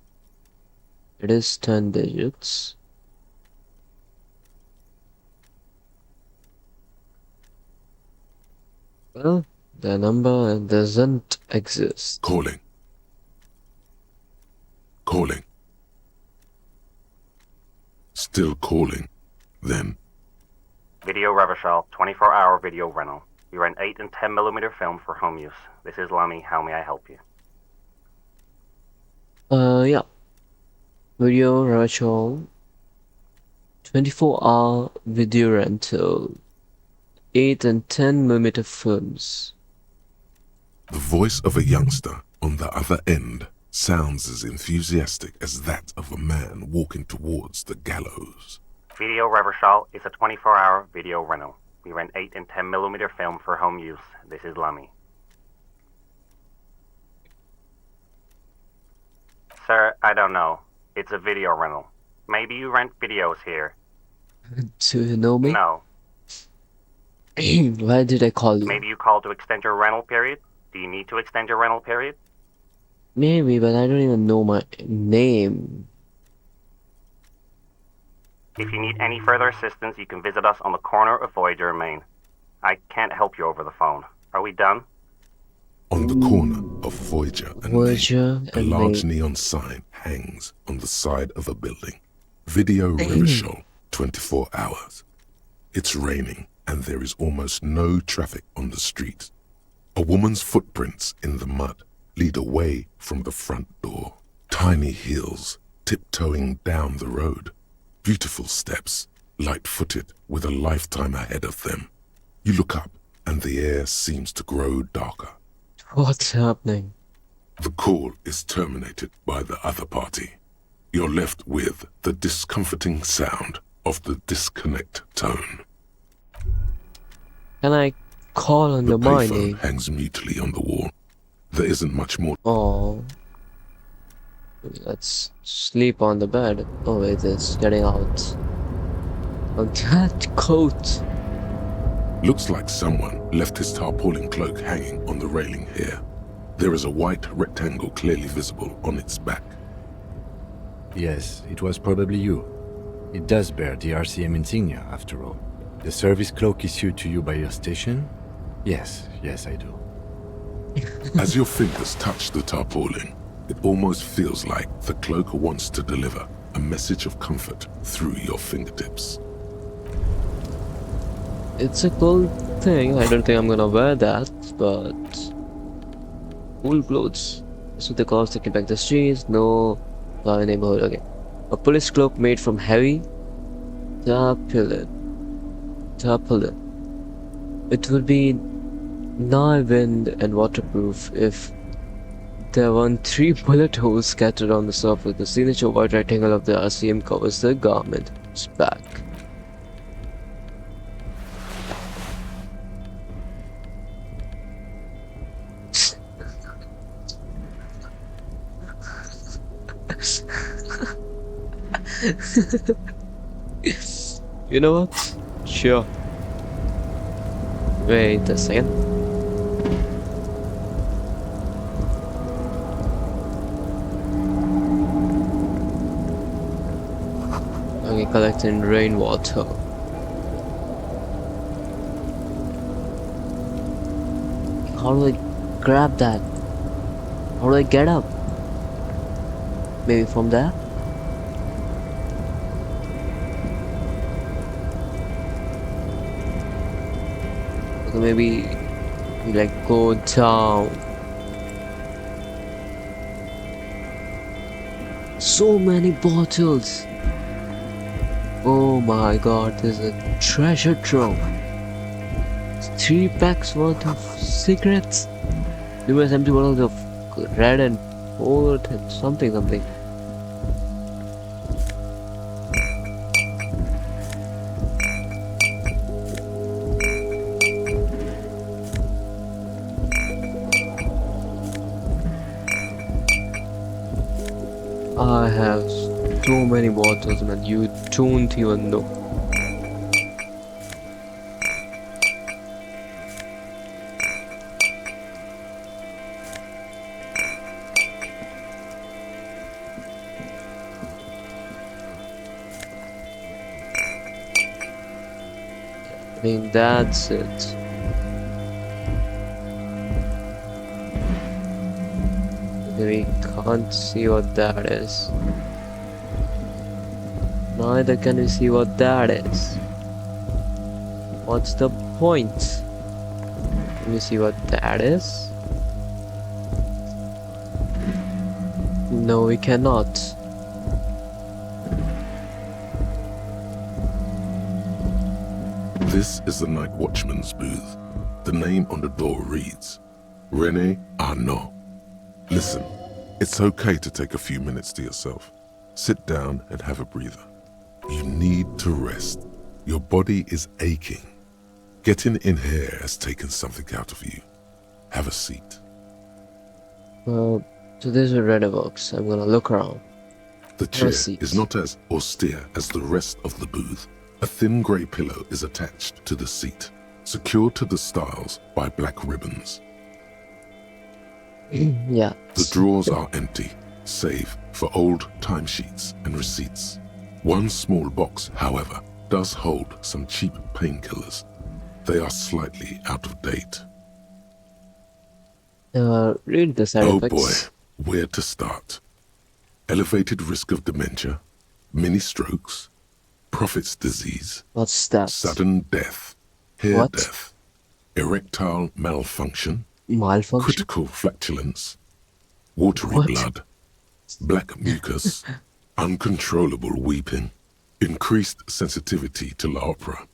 It is 10 digits. Well, the number doesn't exist. Calling. Calling. Still calling. Then, Video Revachol, 24-hour video rental. We rent 8 and 10mm film for home use. This is Lamy. How may I help you? Yeah. Video Rachel. 24-hour video rental. 8 and 10mm films. the voice of a youngster on the other end sounds as enthusiastic as that of a man walking towards the gallows. Video Revachol is a 24-hour video rental. We rent 8 and 10mm film for home use. This is Lamy. Sir, I don't know. It's a video rental. Maybe you rent videos here. Do you know me? No. Why did I call you? Maybe you called to extend your rental period? Do you need to extend your rental period? Maybe, but I don't even know my name. If you need any further assistance, you can visit us on the corner of Voyager and Main. I can't help you over the phone. Are we done? On the corner of Voyager and Voyager Main, a and large Main. neon sign hangs on the side of a building. Video Revachol, 24 hours. It's raining and there is almost no traffic on the street. A woman's footprints in the mud lead away from the front door. Tiny heels tiptoeing down the road. Beautiful steps, light-footed with a lifetime ahead of them. You look up and the air seems to grow darker. What's happening? The call is terminated by the other party. You're left with the discomforting sound of the disconnect tone. Can I call on The the my payphone name? hangs mutely on the wall. There isn't much more. Oh. Let's sleep on the bed. Oh wait, it's getting out. On that coat. Looks like someone left his tarpaulin cloak hanging on the railing here. There is a white rectangle clearly visible on its back. Yes, it was probably you. It does bear the RCM insignia, after all. The service cloak issued to you by your station? Yes, I do. As your fingers touch the tarpaulin, it almost feels like the cloak wants to deliver a message of comfort through your fingertips. It's a cool thing. I don't think I'm gonna wear that, but cool clothes. So the cars taking back the streets. No, neighborhood. Okay, a police cloak made from heavy tarpaulin. It would be now wind and waterproof if there weren't 3 bullet holes scattered on the surface. The signature white rectangle of the RCM covers the garment's back. You know what? Sure. Wait a second. Okay, collecting rainwater. How do I grab that? How do I get up? Maybe from there? Okay, maybe we like go down. So many bottles. Oh my god, there's a treasure trove. 3 packs worth of cigarettes. Numerous empty bottles of red and gold and something. I have so many bottles, man. You don't even know. I think that's it. We can't see what that is. Neither can we see what that is. What's the point? Can we see what that is? No, we cannot. This is the night watchman's booth. The name on the door reads, René Arnaud. Listen, it's okay to take a few minutes to yourself. Sit down and have a breather. You need to rest. Your body is aching. Getting in here has taken something out of you. Have a seat. So this is where René works. I'm gonna look around. The chair is not as austere as the rest of the booth. A thin grey pillow is attached to the seat, secured to the stiles by black ribbons. Yeah. The drawers are empty, save for old timesheets and receipts. One small box, however, does hold some cheap painkillers. They are slightly out of date. Read the side Oh effects. boy, where to start? Elevated risk of dementia, mini strokes, Prophet's disease, What's that? sudden death, hair What? death, erectile malfunction, Malfunction? critical flatulence, watery What? blood, black mucus, uncontrollable weeping, increased sensitivity to La Opera,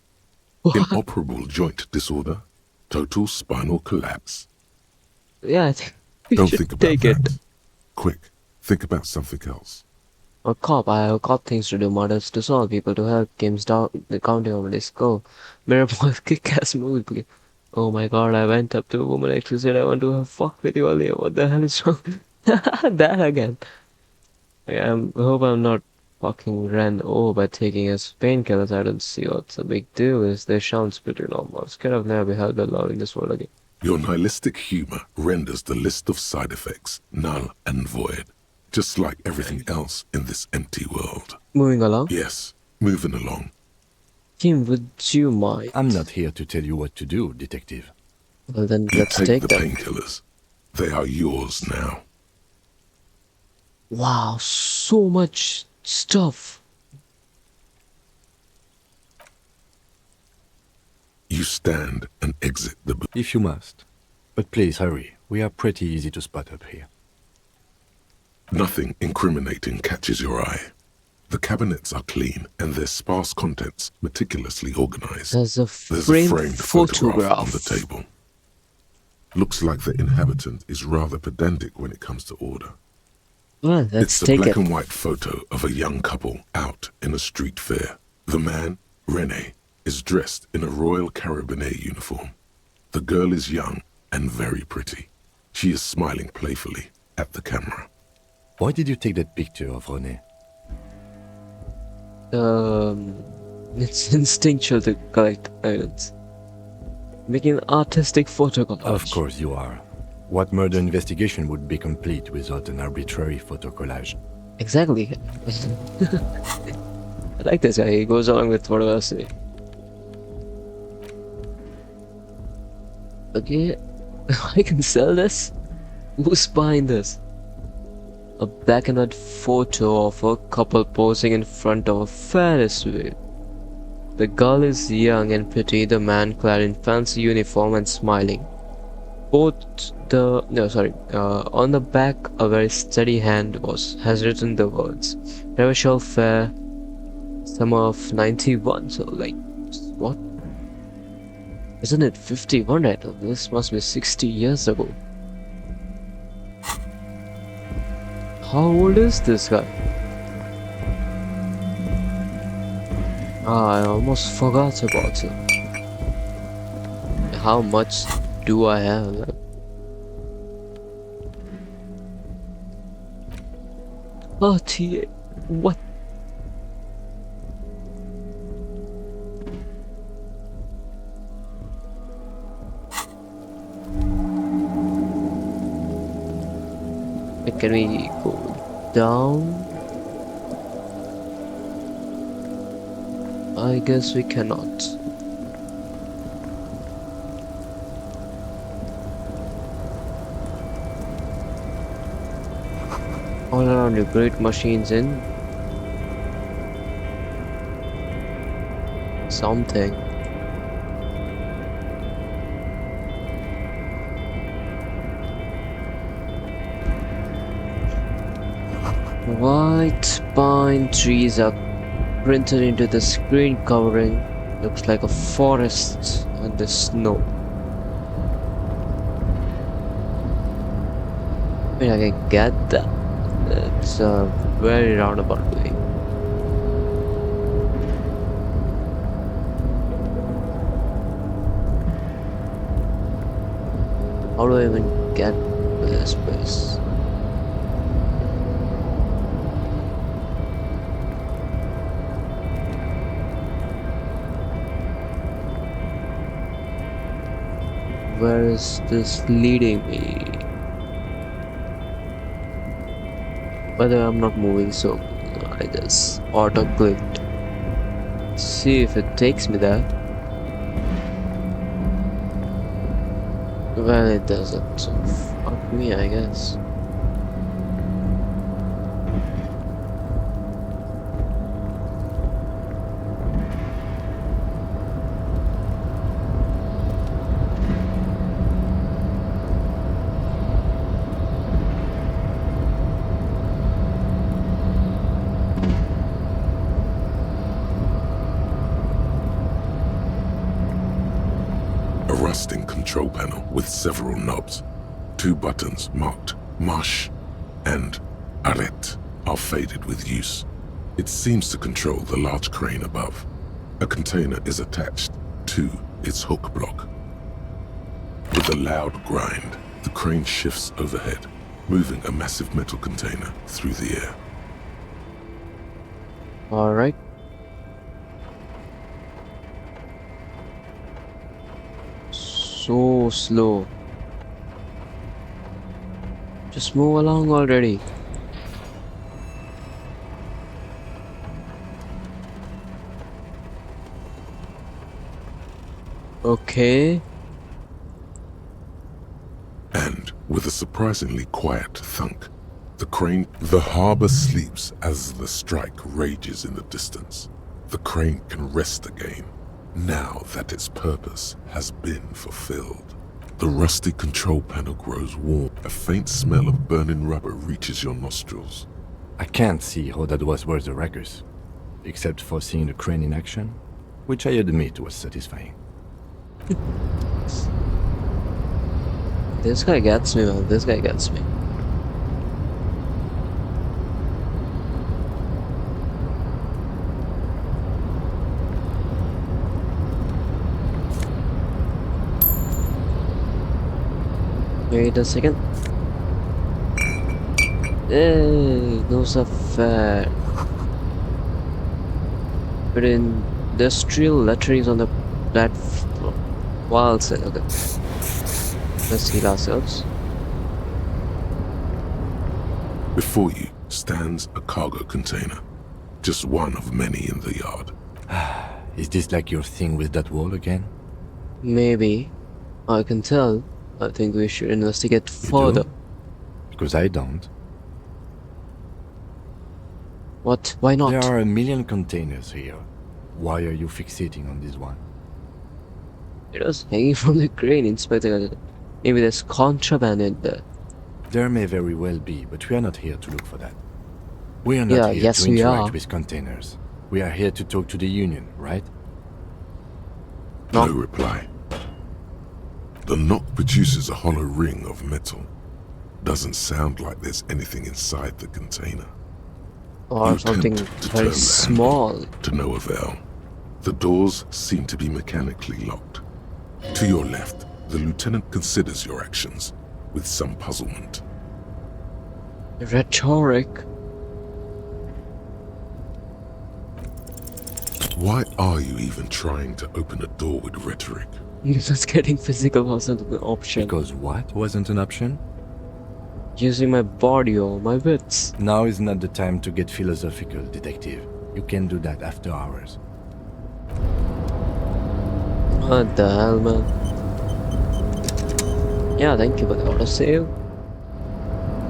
inoperable joint disorder, total spinal collapse. Yeah, I think we Don't should think about take that. it. Quick, think about something else. A cop, I have cop things to do, murders to solve, people to help, games down, the counting over this go. Mirror boy, kick-ass movie. Oh my god, I went up to a woman actually said I want to have fuck with you earlier. What the hell is wrong? That again. I hope I'm not fucking ran over by taking his painkillers. I don't see what's the big deal is. They sounds pretty normal. Scared of never be held alone in this world again. Your nihilistic humor renders the list of side effects null and void, just like everything else in this empty world. Moving along. Yes, moving along. Kim, would you mind? I'm not here to tell you what to do, detective. Well then, You let's take take the them. painkillers. They are yours now. Wow, so much stuff. You stand and exit the booth. If you must. But please hurry. We are pretty easy to spot up here. Nothing incriminating catches your eye. The cabinets are clean and their sparse contents meticulously organized. There's a There's a framed framed photograph on the photograph. table. Looks like the inhabitant is rather pedantic when it comes to order. Well, let's It's a take black it. and white photo of a young couple out in a street fair. The man, René, is dressed in a Royal Carabinier uniform. The girl is young and very pretty. She is smiling playfully at the camera. Why did you take that picture of René? It's instinctual to collect evidence. Making an artistic photo collage. Of course you are. What murder investigation would be complete without an arbitrary photo collage? Exactly. I like this guy. He goes along with whatever I say. Okay, I can sell this. Who's behind this? A black and white photo of a couple posing in front of a Ferris wheel. The girl is young and pretty, the man clad in fancy uniform and smiling. On the back, a very steady hand has written the words Revachol Fair, summer of 91. So, like, what? Isn't it 51 right now? This must be 60 years ago. How old is this guy? I almost forgot about it. How much do I have? Oh, TA. What? Can we go down? I guess we cannot. All around you, great machines in something. White pine trees are printed into the screen covering. Looks like a forest on the snow. I mean, I can get that. It's a very roundabout way. How do I even get to this place? Where is this leading me? But I'm not moving, so I just auto-clicked. See if it takes me there. Well, it doesn't, so fuck me, I guess. A rusting control panel with several knobs. 2 buttons marked Marche and Arrête are faded with use. It seems to control the large crane above. A container is attached to its hook block. With a loud grind, the crane shifts overhead, moving a massive metal container through the air. Alright. So slow. Just move along already. Okay. And with a surprisingly quiet thunk, the harbor sleeps as the strike rages in the distance. The crane can rest again, now that its purpose has been fulfilled. The rusty control panel grows warm. A faint smell of burning rubber reaches your nostrils. I can't see how that was worth the wreckers, except for seeing the crane in action, which I admit was satisfying. This guy gets me, man. This guy gets me. Wait a second. Hey, those are fair. But industrial letterings on the platform. Wild side, okay. Let's heal ourselves. Before you stands a cargo container, just one of many in the yard. Is this like your thing with that wall again? Maybe. I can tell. I think we should investigate further. 'cause I don't. What? Why not? There are a million containers here. Why are you fixating on this one? It was hanging from the crane, Inspector. Maybe there's contraband in there. There may very well be, but we are not here to look for that. We are not Yeah, here yes to we interact are. with containers. We are here to talk to the Union, right? No. No reply. The knock produces a hollow ring of metal. Doesn't sound like there's anything inside the container. Or You something attempt to very turn the small. handle, to no avail. The doors seem to be mechanically locked. To your left, the lieutenant considers your actions with some puzzlement. Rhetoric. Why are you even trying to open a door with rhetoric? Just getting physical wasn't an option. Because what wasn't an option? Using my body or my wits. Now is not the time to get philosophical, detective. You can do that after hours. What the hell, man? Yeah, thank you for the autosave.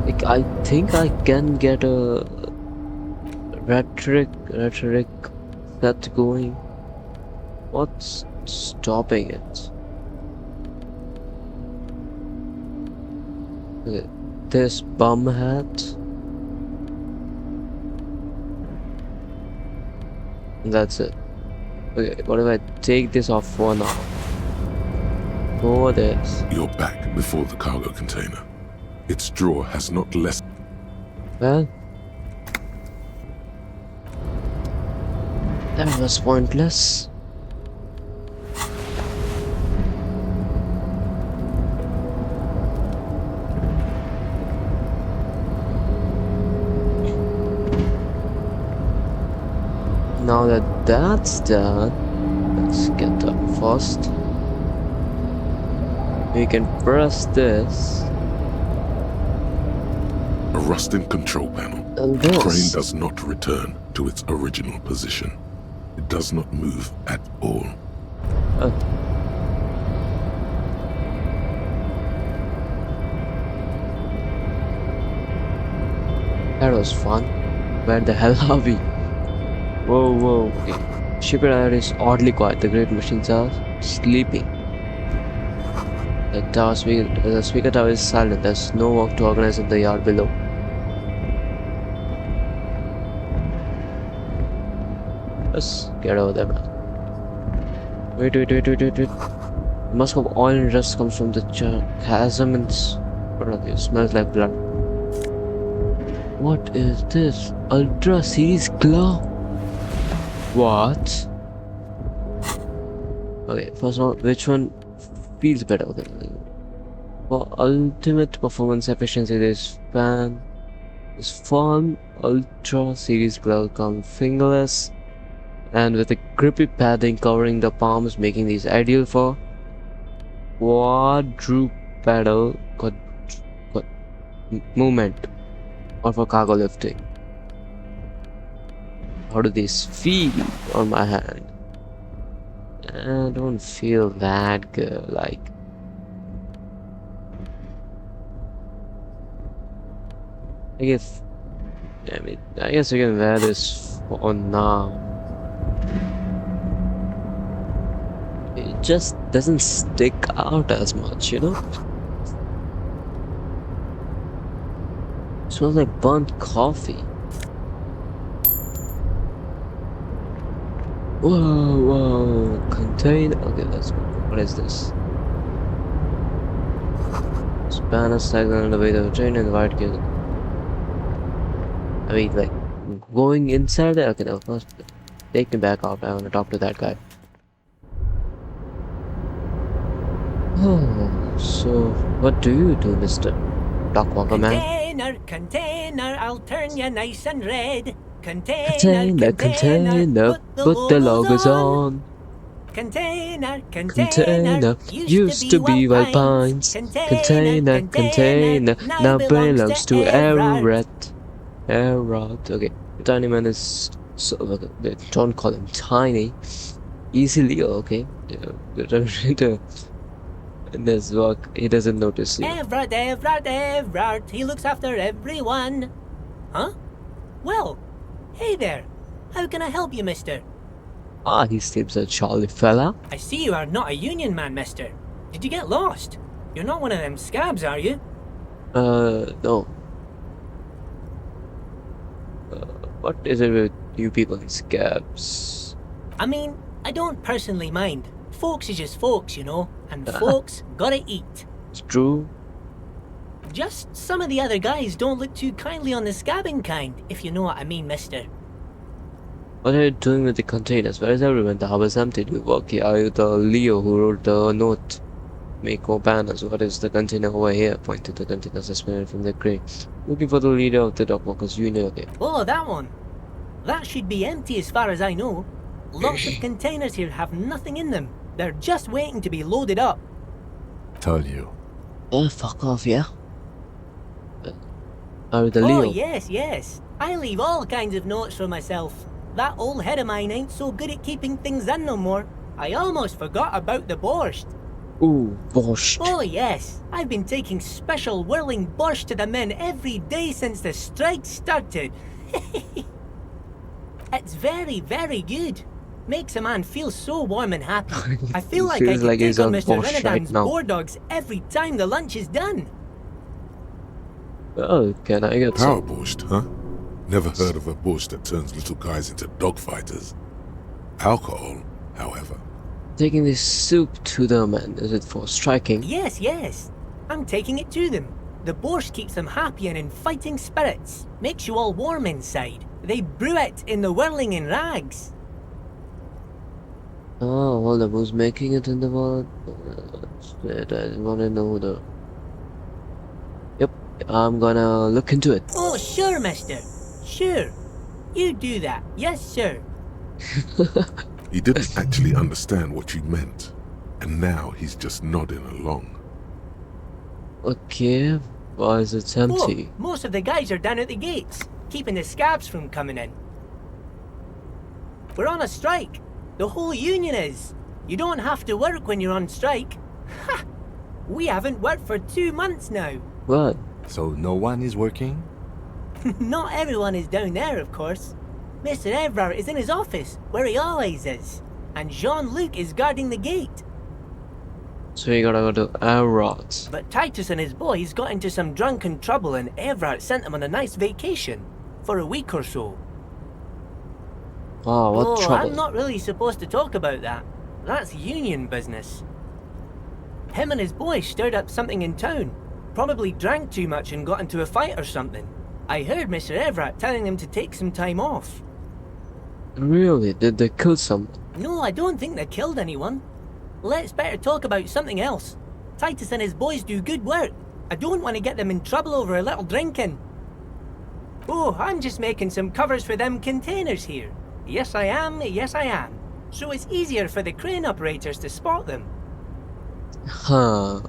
Like, I think I can get a rhetoric set going. What's stopping it? Okay, this bum hat. That's it. Okay, what if I take this off for now? Over this. You're back before the cargo container. Its drawer has not less. Well, that was pointless. Now that that's done, let's get up first. We can press this A rusting control panel. and The crane this. does not return to its original position. It does not move at all. Oh. That was fun. Where the hell are we? Whoa, whoa. Okay. Shipyard is oddly quiet. The great machines are sleeping. The speaker tower is silent. There's no work to organize in the yard below. Let's get over there, man. Wait. The musk of oil and dust comes from the chasm and what are these? Smells like blood. What is this? Ultra Series Glow? What? Okay, first one, which one feels better? Okay. For ultimate performance efficiency, this fan is firm Ultra Series Glove comes fingerless and with a grippy padding covering the palms, making these ideal for quadrupedal movement or for cargo lifting. How do these feel on my hand? I don't feel that good. Like, I guess we can wear this for now. It just doesn't stick out as much, you know? It smells like burnt coffee. Whoa, contain. Okay, let's go. What is this? Spanner stagnant on the way of the train and the white kid. I mean, like, going inside there? Okay, no, first, take me back out. I want to talk to that guy. Oh, so, what do you do, Mr. Doc Walker Man? Container, I'll turn you nice and red. Container, put the logos on. Container, used to be Wild Pines. Container, now belongs to Arrowrat. Okay, the tiny man is so. Okay, don't call him tiny. Easily, okay. Yeah, In his work, he doesn't notice you. Everard. He looks after everyone. Huh? Well, hey there. How can I help you, mister? Ah, he seems a jolly fella. I see you are not a union man, mister. Did you get lost? You're not one of them scabs, are you? No. What is it with you people in scabs? I mean, I don't personally mind. Folks is just folks, you know, and folks gotta eat. It's true. Just some of the other guys don't look too kindly on the scabbing kind, if you know what I mean, mister. What are you doing with the containers? Where is everyone? The hub is empty. Do you work here? Are you the Leo who wrote the note? Make more banners. What is the container over here? Point to the container suspended from the crate. Looking for the leader of the dockworkers union here. Oh, that one. That should be empty as far as I know. Lots of containers here have nothing in them. They're just waiting to be loaded up. Told you. Oh, fuck off, yeah? Are you the Leo? Oh, yes. I leave all kinds of notes for myself. That old head of mine ain't so good at keeping things in no more. I almost forgot about the borscht. Ooh, borscht. Oh, yes. I've been taking special whirling borscht to the men every day since the strike started. It's very, very good. Makes a man feel so warm and happy. I feel like I Feels could like take he's on on Mr. borscht right Renadan's now. boar dogs every time the lunch is done. Oh, can I get Power some? borscht, huh? Never heard of a borscht that turns little guys into dogfighters. Alcohol, however. Taking this soup to them, and is it for striking? Yes. I'm taking it to them. The borscht keeps them happy and in fighting spirits. Makes you all warm inside. They brew it in the whirling in rags. Oh, hold on, who's making it in the world? Shit, I want to know the... Yep, I'm gonna look into it. Oh, sure, mister. Sure. You do that. Yes, sir. He didn't actually understand what you meant, and now he's just nodding along. Okay, why is it empty? Oh, most of the guys are down at the gates, keeping the scabs from coming in. We're on a strike. The whole union is. You don't have to work when you're on strike. Ha! We haven't worked for 2 months now. What? So no one is working? Not everyone is down there, of course. Mr. Everard is in his office, where he always is. And Jean-Luc is guarding the gate. So you gotta go to Arrods. But Titus and his boys got into some drunken trouble and Everard sent them on a nice vacation. For a week or so. Wow, what Oh, trouble? I'm not really supposed to talk about that. That's union business. Him and his boys stirred up something in town. Probably drank too much and got into a fight or something. I heard Mr. Everett telling them to take some time off. Really? Did they kill someone? No, I don't think they killed anyone. Let's better talk about something else. Titus and his boys do good work. I don't want to get them in trouble over a little drinking. Oh, I'm just making some covers for them containers here. Yes, I am. So it's easier for the crane operators to spot them. Huh.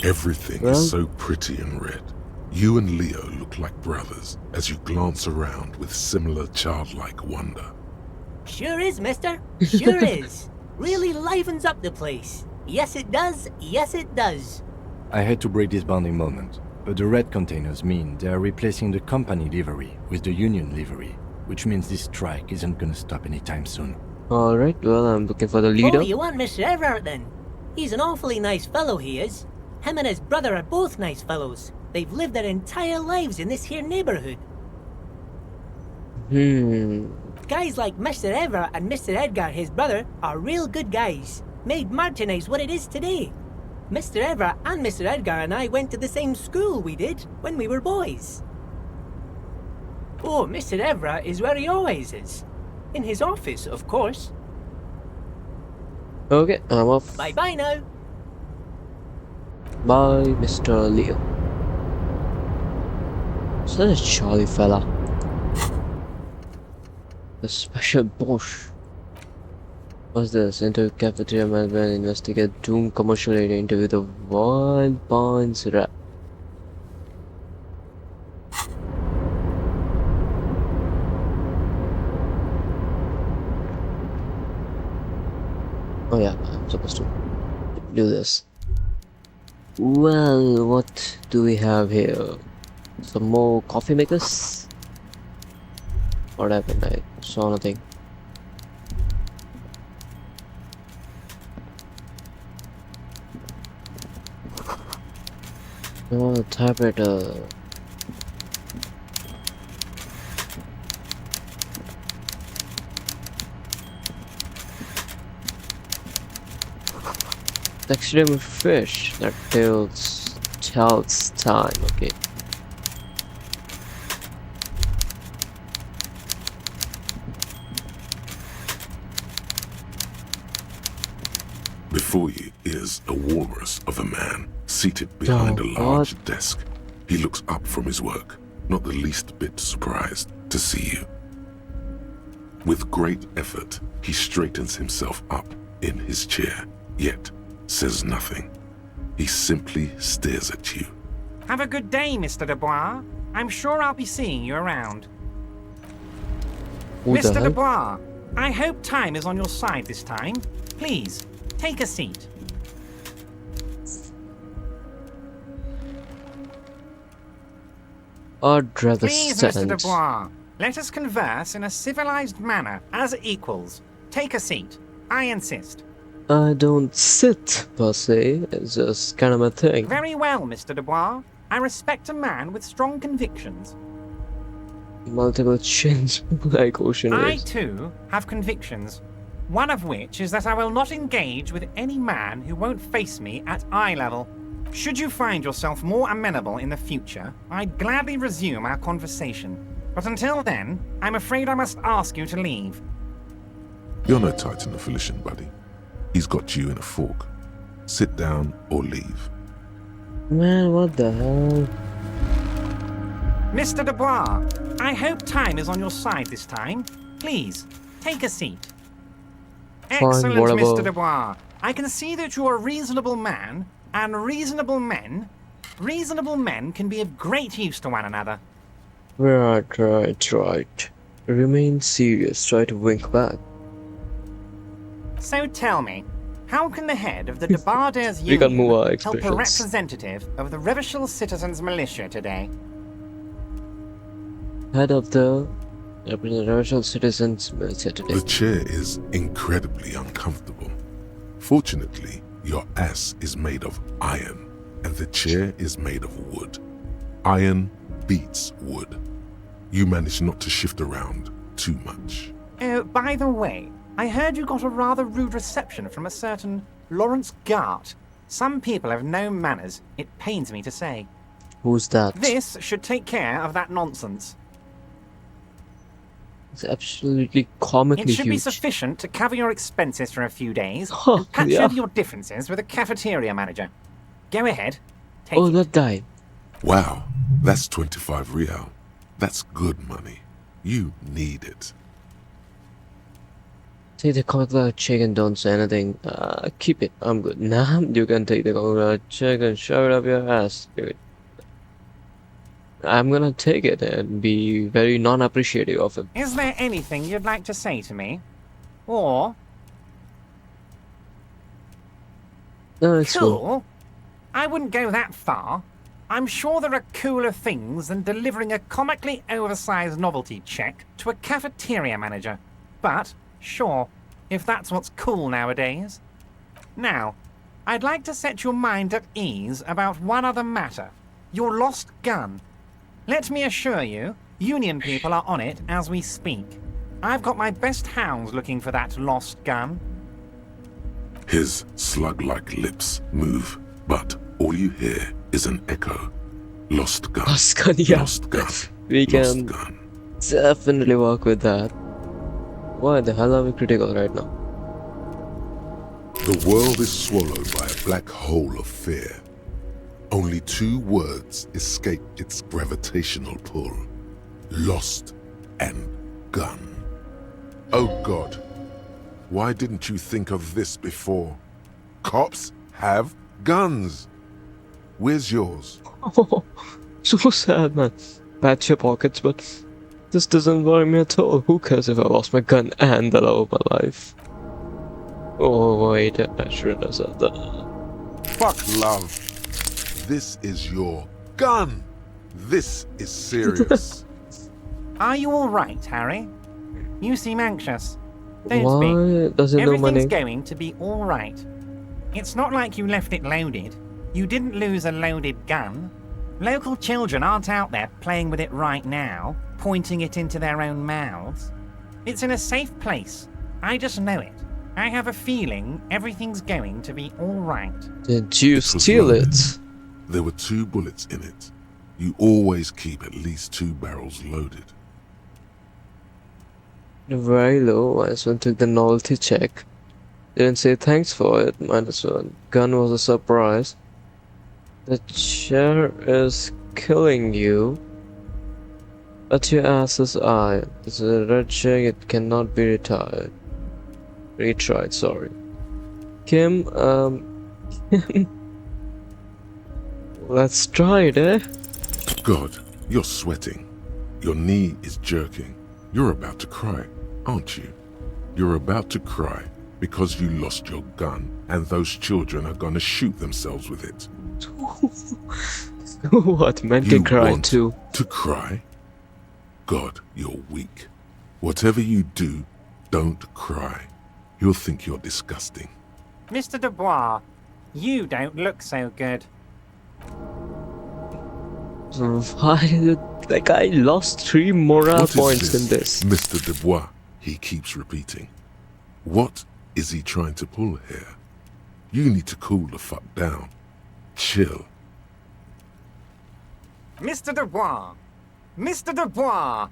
Everything Well? is so pretty and red. You and Leo look like brothers as you glance around with similar childlike wonder. Sure is, mister. Sure is. Really livens up the place. Yes, it does. Yes, it does. I had to break this bonding moment, but the red containers mean they are replacing the company livery with the union livery, which means this strike isn't gonna stop anytime soon. Alright, well, I'm looking for the leader. Oh, you want Mr. Everett then? He's an awfully nice fellow, he is. Him and his brother are both nice fellows. They've lived their entire lives in this here neighborhood. Guys like Mr. Everett and Mr. Edgar, his brother, are real good guys. Made Martinez what it is today. Mr. Everett and Mr. Edgar and I went to the same school we did when we were boys. Oh, Mr. Everett is where he always is. In his office, of course. Okay, I'm off. Bye-bye now. Bye, Mr. Leo. Such a jolly fella. The special Bosch. What's this? Interview cafeteria management, investigate Doom commercial area, interview the Wild Barnes rap. Oh yeah, I'm supposed to. do this. Well, what do we have here? Some more coffee makers? What happened? I saw nothing. Oh, typewriter. Extreme fish that tells time. Okay. Before you is a walrus of a man seated behind a large desk. He looks up from his work, not the least bit surprised to see you. With great effort, he straightens himself up in his chair, yet says nothing. He simply stares at you. Have a good day, Mr. Dubois. I'm sure I'll be seeing you around. Mr. Dubois, I hope time is on your side this time. Please, take a seat. I'd rather Please, stand. Mr. Dubois, let us converse in a civilized manner, as equals. Take a seat. I insist. I don't sit, per se. It's just kind of a thing. Very well, Mr. Dubois. I respect a man with strong convictions. Multiple chins, like ocean I, waves. too, have convictions. One of which is that I will not engage with any man who won't face me at eye level. Should you find yourself more amenable in the future, I'd gladly resume our conversation. But until then, I'm afraid I must ask you to leave. You're no Titan of Felician, buddy. He's got you in a fork. Sit down or leave. Man, what the hell? Mr. Dubois, I hope time is on your side this time. Please, take a seat. Excellent, whatever. Mr. Dubois. I can see that you're a reasonable man, and reasonable men can be of great use to one another. Right. Remain serious. Try to wink back. So tell me, how can the head of the Debarders We can move our Union help a expressions. representative of the Revachol Citizens Militia today? Head of the Revachol Citizens Militia today. The chair is incredibly uncomfortable. Fortunately, your ass is made of iron, and the chair is made of wood. Iron beats wood. You manage not to shift around too much. Oh, by the way, I heard you got a rather rude reception from a certain Lawrence Gart. Some people have no manners, it pains me to say. Who's that? This should take care of that nonsense. It's absolutely comically It should be huge. sufficient to cover your expenses for a few days Huh, and patch yeah. over your differences with a cafeteria manager. Go ahead. Take Oh, it. that guy. Wow, that's 25 real. That's good money. You need it. Take the comic check and don't say anything. Keep it. I'm good. Nah, you can take the comic check and shove it up your ass, dude. I'm gonna take it and be very non-appreciative of him. Is there anything you'd like to say to me? Or, No, it's cool. cool? I wouldn't go that far. I'm sure there are cooler things than delivering a comically oversized novelty check to a cafeteria manager. But, sure, if that's what's cool nowadays. Now, I'd like to set your mind at ease about one other matter. Your lost gun. Let me assure you, Union people are on it as we speak. I've got my best hounds looking for that lost gun. His slug-like lips move, but all you hear is an echo. Lost gun. Lost gun, yeah. Lost gun. We Lost can gun. definitely work with that. Why the hell are we critical right now? The world is swallowed by a black hole of fear. Only 2 words escape its gravitational pull. Lost and gun. Oh God, why didn't you think of this before? Cops have guns. Where's yours? Oh, so sad, man. Pat your pockets, but this doesn't worry me at all. Who cares if I lost my gun and the love of my life? Oh, wait, I shouldn't have said that. Fuck love. This is your gun. This is serious. Are you all right, Harry? You seem anxious. Don't Why does it know my Everything's name? going to be all right. It's not like you left it loaded. You didn't lose a loaded gun. Local children aren't out there playing with it right now, pointing it into their own mouths. It's in a safe place. I just know it. I have a feeling everything's going to be all right. Did you was steal loaded. it? There were 2 bullets in it. You always keep at least 2 barrels loaded. Very low. I just went to the novelty check. Didn't say thanks for it. -1. Gun was a surprise. The chair is killing you. But your ass is iron. It's a red chair. It cannot be retired. Retried. Sorry. Kim. Let's try it, eh? God, you're sweating. Your knee is jerking. You're about to cry, aren't you? You're about to cry because you lost your gun and those children are gonna shoot themselves with it. What? Meant to You cry want too. to cry? God, you're weak. Whatever you do, don't cry. He'll think you're disgusting. Mr. Dubois, you don't look so good. Why did like I lost 3 morale What is points in this? Mr. Dubois, he keeps repeating. What is he trying to pull here? You need to cool the fuck down. Chill. Mr. Dubois! Mr. Dubois!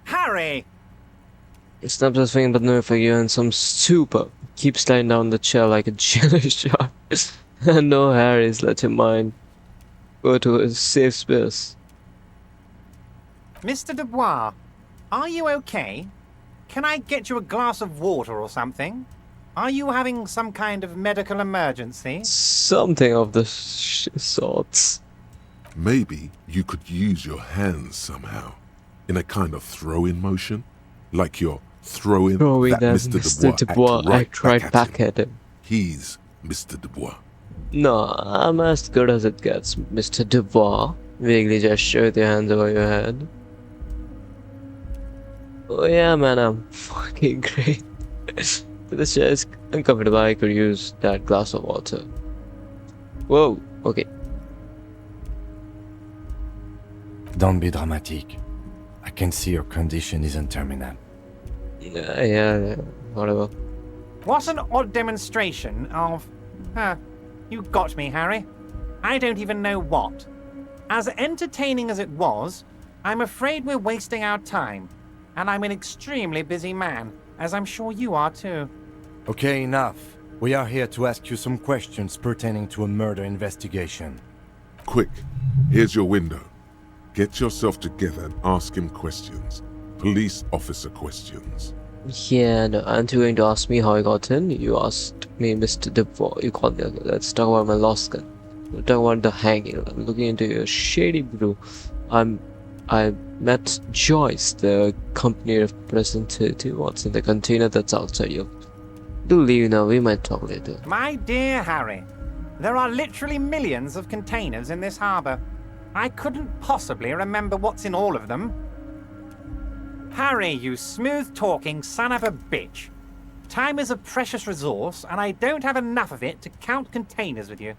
Harry! He snaps his finger, but no for you and some stupor. Keeps sliding down the chair like a jelly shark. And no Harry's let him mind. Go to his safe space. Mr. Dubois, are you okay? Can I get you a glass of water or something? Are you having some kind of medical emergency? Something of the sorts. Maybe you could use your hands somehow. In a kind of throw-in motion. Like you're throwing that Mr. Dubois act right back at him. He's Mr. Dubois. No, I'm as good as it gets, Mr. Dubois. Vaguely gesture with your hands over your head. Oh yeah, man, I'm fucking great. But this chair is uncomfortable. I could use that glass of water. Whoa, okay. Don't be dramatic. I can see your condition isn't terminal. Yeah, whatever. What an odd demonstration of... you got me, Harry. I don't even know what. As entertaining as it was, I'm afraid we're wasting our time. And I'm an extremely busy man, as I'm sure you are too. Okay, enough. We are here to ask you some questions pertaining to a murder investigation. Quick, here's your window. Get yourself together and ask him questions. Police officer questions. Yeah, no, aren't you going to ask me how I got in? You asked me, Mr. Dubois. You called me. Let's talk about my lost gun. We'll talk about the hanging. I'm looking into your shady brew. I met Joyce, the company representative. What's in the container that's outside you? Do leave now. We might talk later. My dear Harry, there are literally millions of containers in this harbour. I couldn't possibly remember what's in all of them. Harry, you smooth-talking son of a bitch. Time is a precious resource, and I don't have enough of it to count containers with you.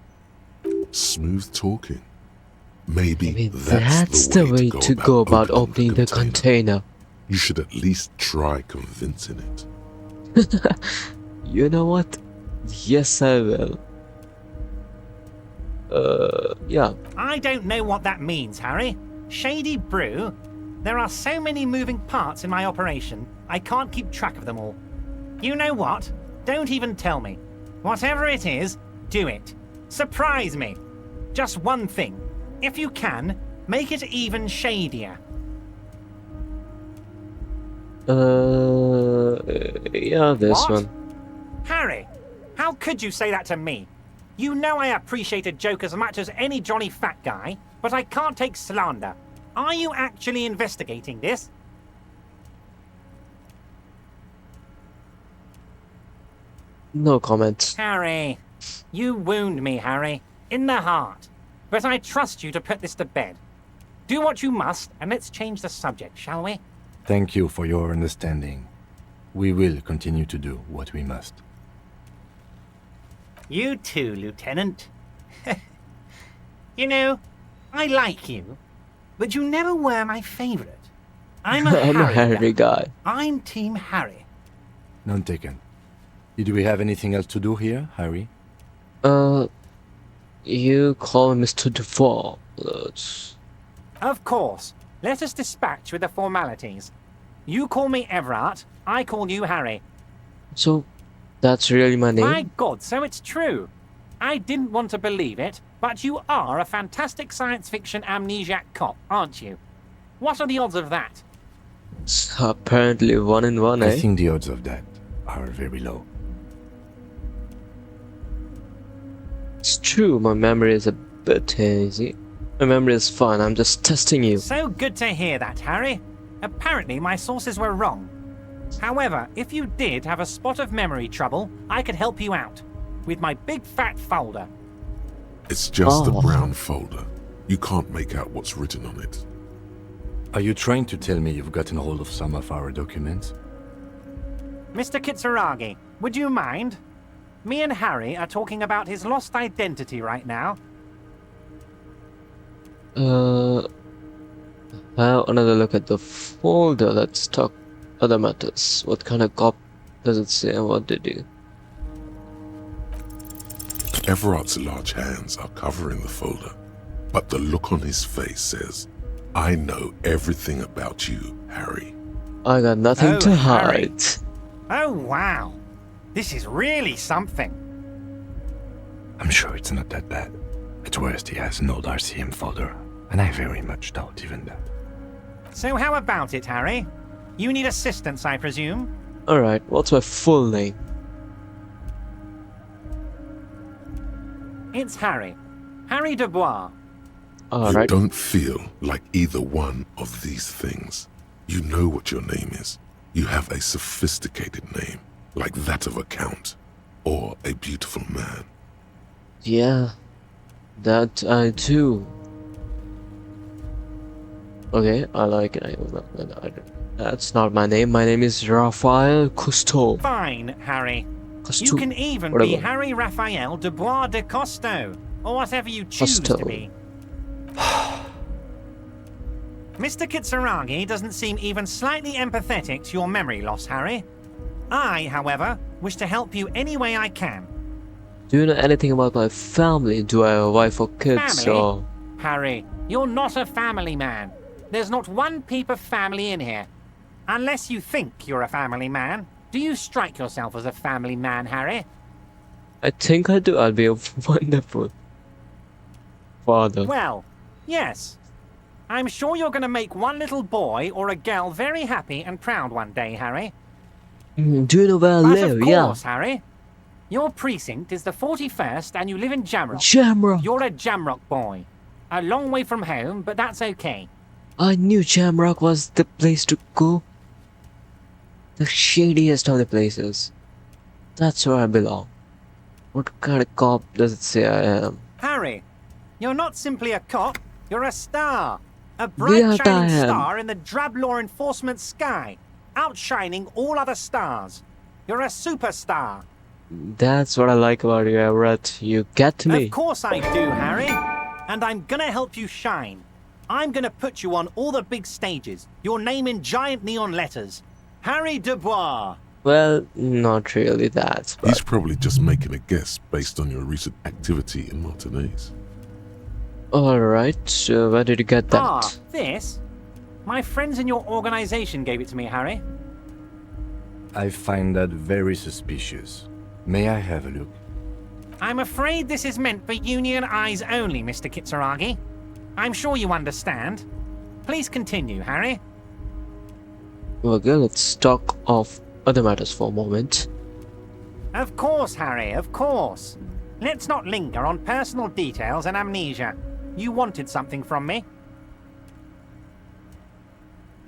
Smooth talking. Maybe, Maybe that's the way to go about opening the container. You should at least try convincing it. You know what? Yes, I will. Yeah. I don't know what that means, Harry. Shady brew? There are so many moving parts in my operation, I can't keep track of them all. You know what? Don't even tell me. Whatever it is, do it. Surprise me. Just one thing. If you can, make it even shadier. Yeah, this What? one. Harry, how could you say that to me? You know I appreciate a joke as much as any jolly fat guy, but I can't take slander. Are you actually investigating this? No comments. Harry, You wound me, Harry, in the heart. But I trust you to put this to bed. Do what you must, and let's change the subject, shall we? Thank you for your understanding. We will continue to do what we must. You too, Lieutenant. You know, I like you, but you never were my favorite. I'm a I'm a Harry Harry guy. I'm Team Harry. None taken. Did we have anything else to do here, Harry? You call me Mr. Duval. Of course. Let us dispatch with the formalities. You call me Everard, I call you Harry. So, that's really my name? My God, so it's true. I didn't want to believe it, but you are a fantastic science fiction amnesiac cop, aren't you? What are the odds of that? It's apparently 1 in 1, eh? I think the odds of that are very low. It's true, my memory is a bit hazy. My memory is fine, I'm just testing you. So good to hear that, Harry. Apparently my sources were wrong. However, if you did have a spot of memory trouble, I could help you out. With my big fat folder. It's just a Oh. brown folder. You can't make out what's written on it. Are you trying to tell me you've gotten hold of some of our documents? Mr. Kitsuragi, would you mind? Me and Harry are talking about his lost identity right now. Have another look at the folder. Let's talk other matters. What kind of cop does it say and what did you? Everard's large hands are covering the folder, but the look on his face says, I know everything about you, Harry. I got nothing Oh, to Harry. hide. Oh, wow. This is really something. I'm sure it's not that bad. At worst, he has an old RCM folder, and I very much doubt even that. So how about it, Harry? You need assistance, I presume? Alright, what's my full name? It's Harry. Harry Dubois. You Alright. don't feel like either one of these things. You know what your name is. You have a sophisticated name, like that of a count, or a beautiful man. Yeah, that I do. Okay, I like it. That's not my name. My name is Raphael Cousteau. Fine, Harry. Cousteau. You can even be Whatever. Harry Raphael Dubois de Costo, or whatever you choose to Costo. be. Mr. Kitsuragi doesn't seem even slightly empathetic to your memory loss, Harry. I, however, wish to help you any way I can. Do you know anything about my family? Do I have a wife or kids? Family? Or Harry, you're not a family man. There's not one peep of family in here. Unless you think you're a family man. Do you strike yourself as a family man, Harry? I think I do. I'll be a wonderful father. Well, yes. I'm sure you're going to make one little boy or a girl very happy and proud one day, Harry. Do you know where I But live? of Yeah. course, Harry. Your precinct is the 41st and you live in Jamrock. Jamrock. You're a Jamrock boy. A long way from home, but that's okay. I knew Jamrock was the place to go. The shadiest of the places. That's where I belong. What kind of cop does it say I am? Harry, you're not simply a cop, you're a star. A That bright I shining am. star in the drab law enforcement sky, outshining all other stars. You're a superstar. That's what I like about you, Everett. You get me. Of course I do, Harry. And I'm gonna help you shine. I'm gonna put you on all the big stages, your name in giant neon letters. Harry Dubois. Well, not really that, He's but probably just making a guess based on your recent activity in Martinez. alright, so where did you get that? Ah, this? My friends in your organization gave it to me, Harry. I find that very suspicious. May I have a look? I'm afraid this is meant for union eyes only, Mr. Kitsuragi. I'm sure you understand. Please continue, Harry. Okay, let's talk of other matters for a moment. Of course, Harry, of course. Let's not linger on personal details and amnesia. You wanted something from me.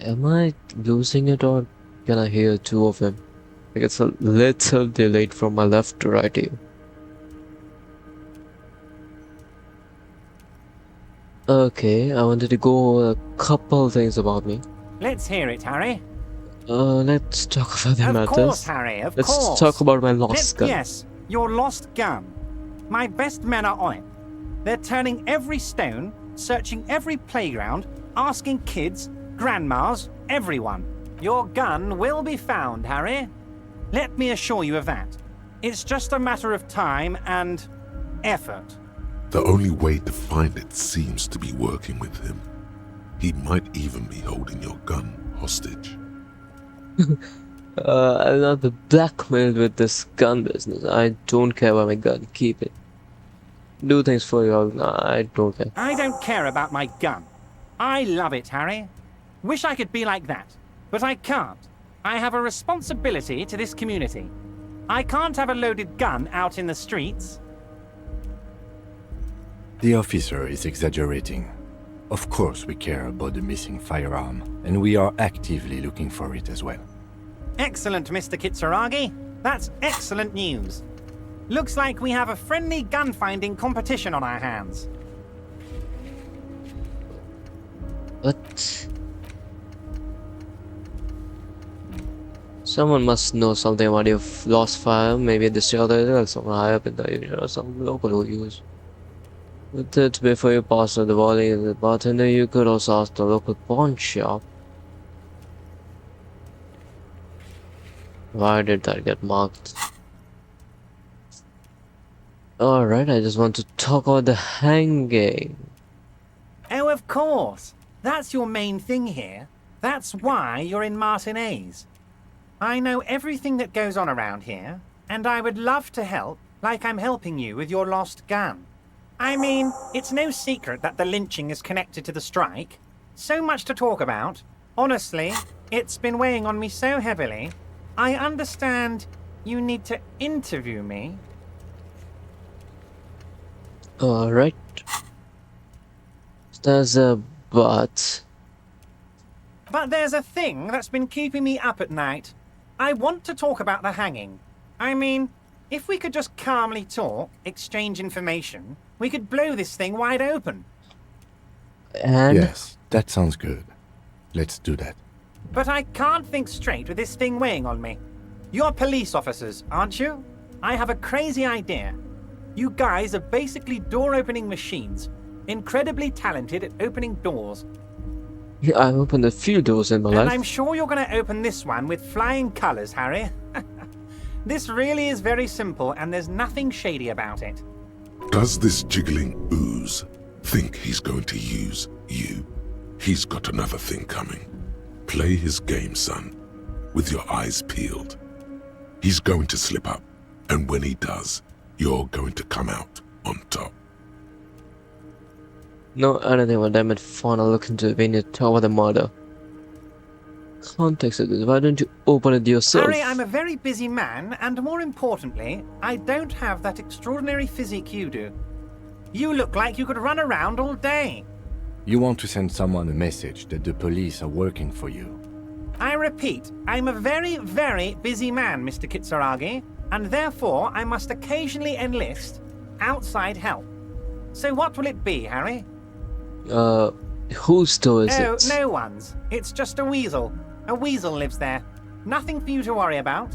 Am I losing it or can I hear two of them? Like it's a little delayed from my left to right here. Okay, I wanted to go over a couple things about me. Let's hear it, Harry. Let's talk about the Of course, matters. Harry, of Let's course. talk about my lost gun. Yes, your lost gun. My best men are on it. They're turning every stone, searching every playground, asking kids, grandmas, everyone. Your gun will be found, Harry. Let me assure you of that. It's just a matter of time and effort. The only way to find it seems to be working with him. He might even be holding your gun hostage. I'm not be blackmailed with this gun business. I don't care about my gun. Keep it. Do things for you all. Nah, I don't care. I don't care about my gun. I love it, Harry. Wish I could be like that, but I can't. I have a responsibility to this community. I can't have a loaded gun out in the streets. The officer is exaggerating. Of course we care about the missing firearm, and we are actively looking for it as well. Excellent, Mr. Kitsuragi. That's excellent news. Looks like we have a friendly gun-finding competition on our hands. What? Someone must know something about your lost file. Maybe the shelter or someone high up in the area or some local who use. With it before you pass the volley and the bartender, you could also ask the local pawn shop. Why did that get marked? Alright, I just want to talk about the hanging. Oh, of course. That's your main thing here. That's why you're in Martinez. I know everything that goes on around here, and I would love to help, like I'm helping you with your lost gun. I mean, it's no secret that the lynching is connected to the strike. So much to talk about. Honestly, it's been weighing on me so heavily. I understand you need to interview me. Alright. There's a but. But there's a thing that's been keeping me up at night. I want to talk about the hanging. I mean, if we could just calmly talk, exchange information, we could blow this thing wide open. And Yes, that sounds good. Let's do that. But I can't think straight with this thing weighing on me. You're police officers, aren't you? I have a crazy idea. You guys are basically door-opening machines, incredibly talented at opening doors. I've opened a few doors in my And life. I'm sure you're going to open this one with flying colors, Harry. This really is very simple, and there's nothing shady about it. Does this jiggling ooze think he's going to use you? He's got another thing coming. Play his game, son, with your eyes peeled. He's going to slip up, and when he does, you're going to come out on top. No, I don't think what damn it fun. I'll look into it when you talk about the murder. Context of this, why don't you open it yourself? Harry, I'm a very busy man, and more importantly, I don't have that extraordinary physique you do. You look like you could run around all day. You want to send someone a message that the police are working for you. I repeat, I'm a very, very busy man, Mr. Kitsuragi, and therefore I must occasionally enlist outside help. So what will it be, Harry? Whose door is Oh, it? no one's. It's just a weasel. A weasel lives there. Nothing for you to worry about.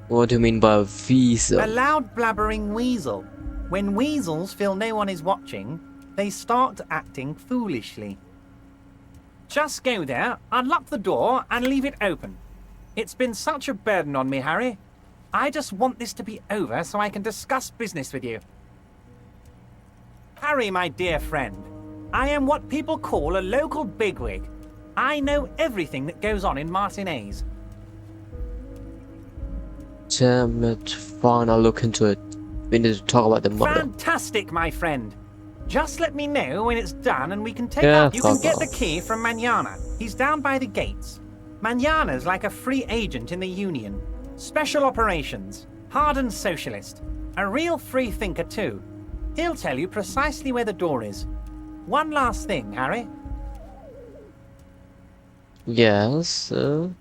What do you mean by a visa? A loud blabbering weasel. When weasels feel no one is watching, they start acting foolishly. Just go there, unlock the door, and leave it open. It's been such a burden on me, Harry. I just want this to be over so I can discuss business with you. Harry, my dear friend, I am what people call a local bigwig. I know everything that goes on in Martinez. Damn it, fine, I'll look into it. We need to talk about the murder. Fantastic, my friend. Just let me know when it's done and we can take Yeah, out. You can fuck get the off. key from Manana. He's down by the gates. Manana's like a free agent in the Union. Special operations. Hardened socialist. A real free thinker too. He'll tell you precisely where the door is. One last thing, Harry. Yes,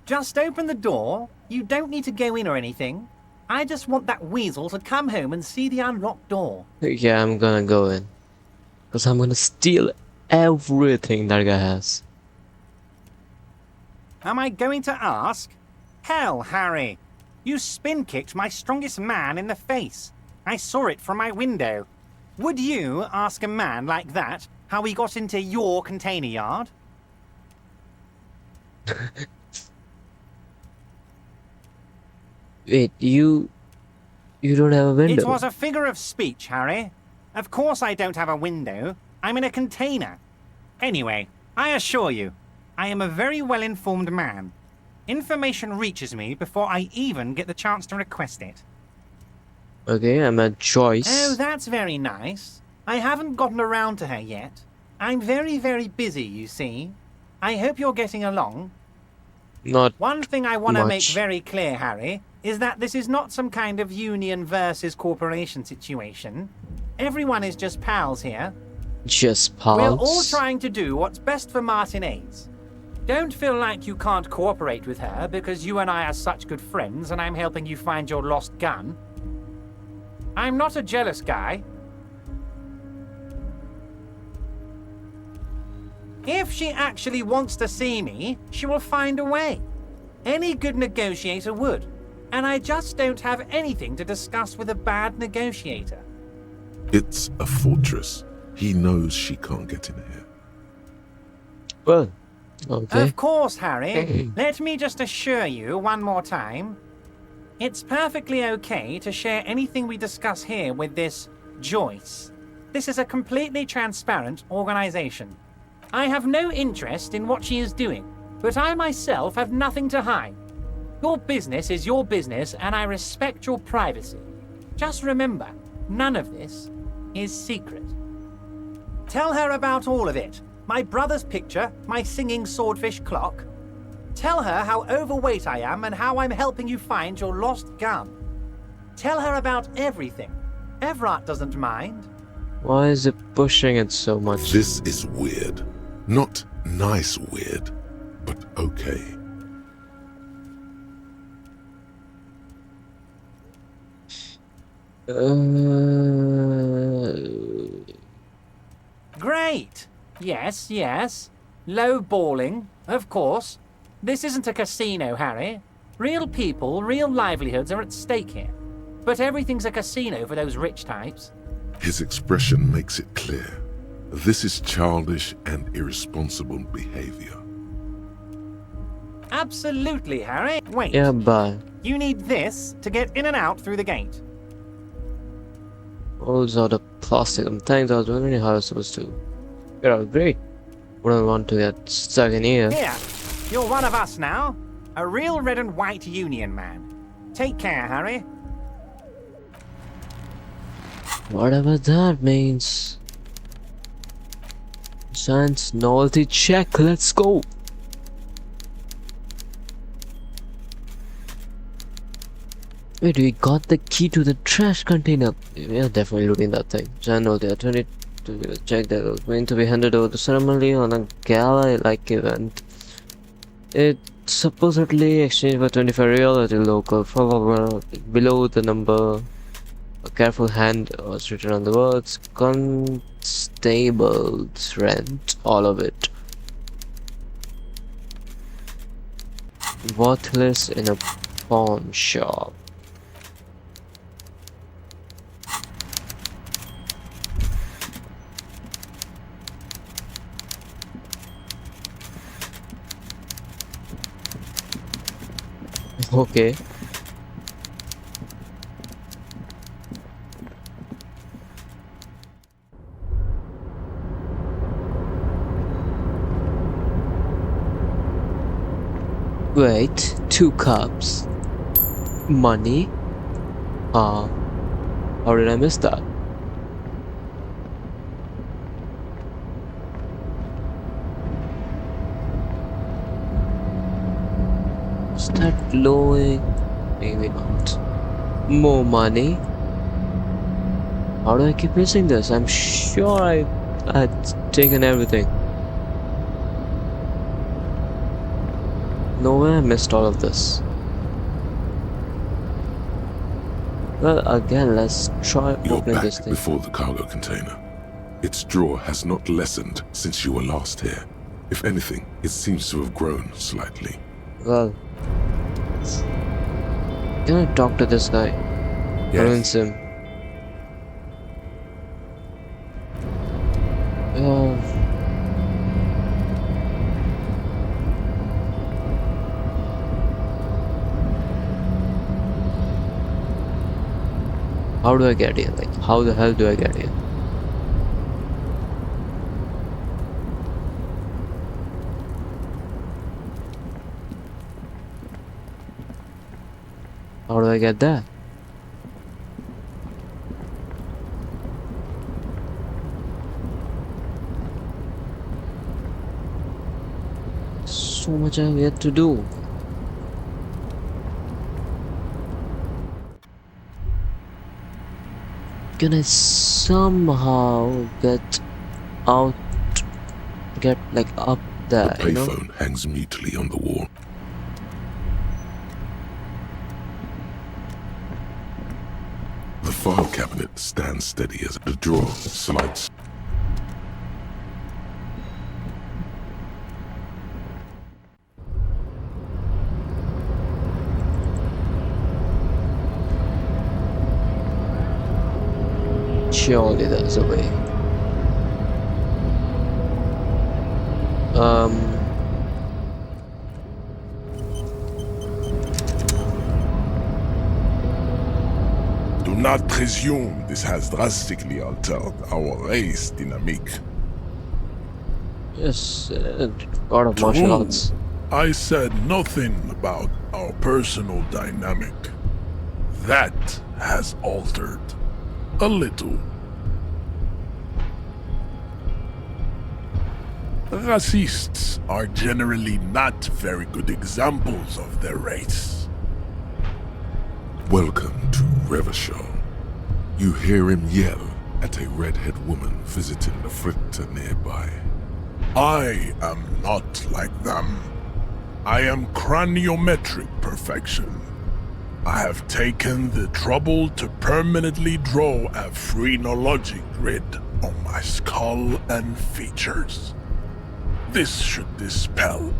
Just open the door. You don't need to go in or anything. I just want that weasel to come home and see the unlocked door. yeah, I'm gonna go in. Because I'm gonna steal it. everything that guy has. Am I going to ask? Hell, Harry. You spin-kicked my strongest man in the face. I saw it from my window. Would you ask a man like that how he got into your container yard? Wait, you don't have a window? It was a figure of speech, Harry. Of course I don't have a window. I'm in a container. Anyway, I assure you, I am a very well-informed man. Information reaches me before I even get the chance to request it. Okay, I'm at Joyce. Oh, that's very nice. I haven't gotten around to her yet. I'm very, very busy, you see. I hope you're getting along. Not One thing I want to make much. very clear, Harry, is that this is not some kind of union versus corporation situation. Everyone is just pals here. Just pals. We're all trying to do what's best for Martinez. Don't feel like you can't cooperate with her because you and I are such good friends and I'm helping you find your lost gun. I'm not a jealous guy. If she actually wants to see me, she will find a way. Any good negotiator would. And I just don't have anything to discuss with a bad negotiator. It's a fortress. He knows she can't get in here. Well, okay. Of course, Harry. Let me just assure you one more time. It's perfectly okay to share anything we discuss here with this Joyce. This is a completely transparent organization. I have no interest in what she is doing, but I myself have nothing to hide. Your business is your business, and I respect your privacy. Just remember, none of this is secret. Tell her about all of it. My brother's picture, my singing swordfish clock. Tell her how overweight I am and how I'm helping you find your lost gun. Tell her about everything. Everett doesn't mind. Why is it pushing it so much? This is weird. Not nice weird, but okay. Great. Yes, yes. Low balling, of course. This isn't a casino, Harry. Real people, real livelihoods are at stake here. But everything's a casino for those rich types. His expression makes it clear. This is childish and irresponsible behavior. Absolutely, Harry. Wait. Yeah, but You need this to get in and out through the gate. rolls out of plastic. Thanks, I was wondering how I was supposed to get out. Great. Wouldn't want to get stuck in here. Here, you're one of us now. A real red and white union man. Take care, Harry. Whatever that means. Science novelty check. Let's go. Wait, we got the key to the trash container. We are definitely looting that thing. Channel there, 22 check that was going to be handed over to ceremony on a gala-like event. It supposedly exchanged for 25 real at a local. Below the number, a careful hand was written on the words constable's rent, all of it. Worthless in a pawn shop. Okay. Wait, 2 cups. Money? How did I miss that? Start glowing. Maybe not. More money? How do I keep missing this? I'm sure I had taken everything. No way I missed all of this. Well, again, let's try You're opening back this thing. before the cargo container. Its draw has not lessened since you were last here. If anything, it seems to have grown slightly. Well, can I talk to this guy? Convince him. How do I get here? Like, how the hell do I get here? How do I get there? So much I have yet to do. Can I somehow get out, like up there, The payphone hangs mutely on the wall. The file cabinet stands steady as the drawer slides. Surely there's a way. Do not presume this has drastically altered our race dynamic. Yes, God of martial arts. I said nothing about our personal dynamic. That has altered. A little. Racists are generally not very good examples of their race. Welcome to Revachol. You hear him yell at a redhead woman visiting the fritter nearby. I am not like them. I am craniometric perfection. I have taken the trouble to permanently draw a phrenologic grid on my skull and features. This should dispel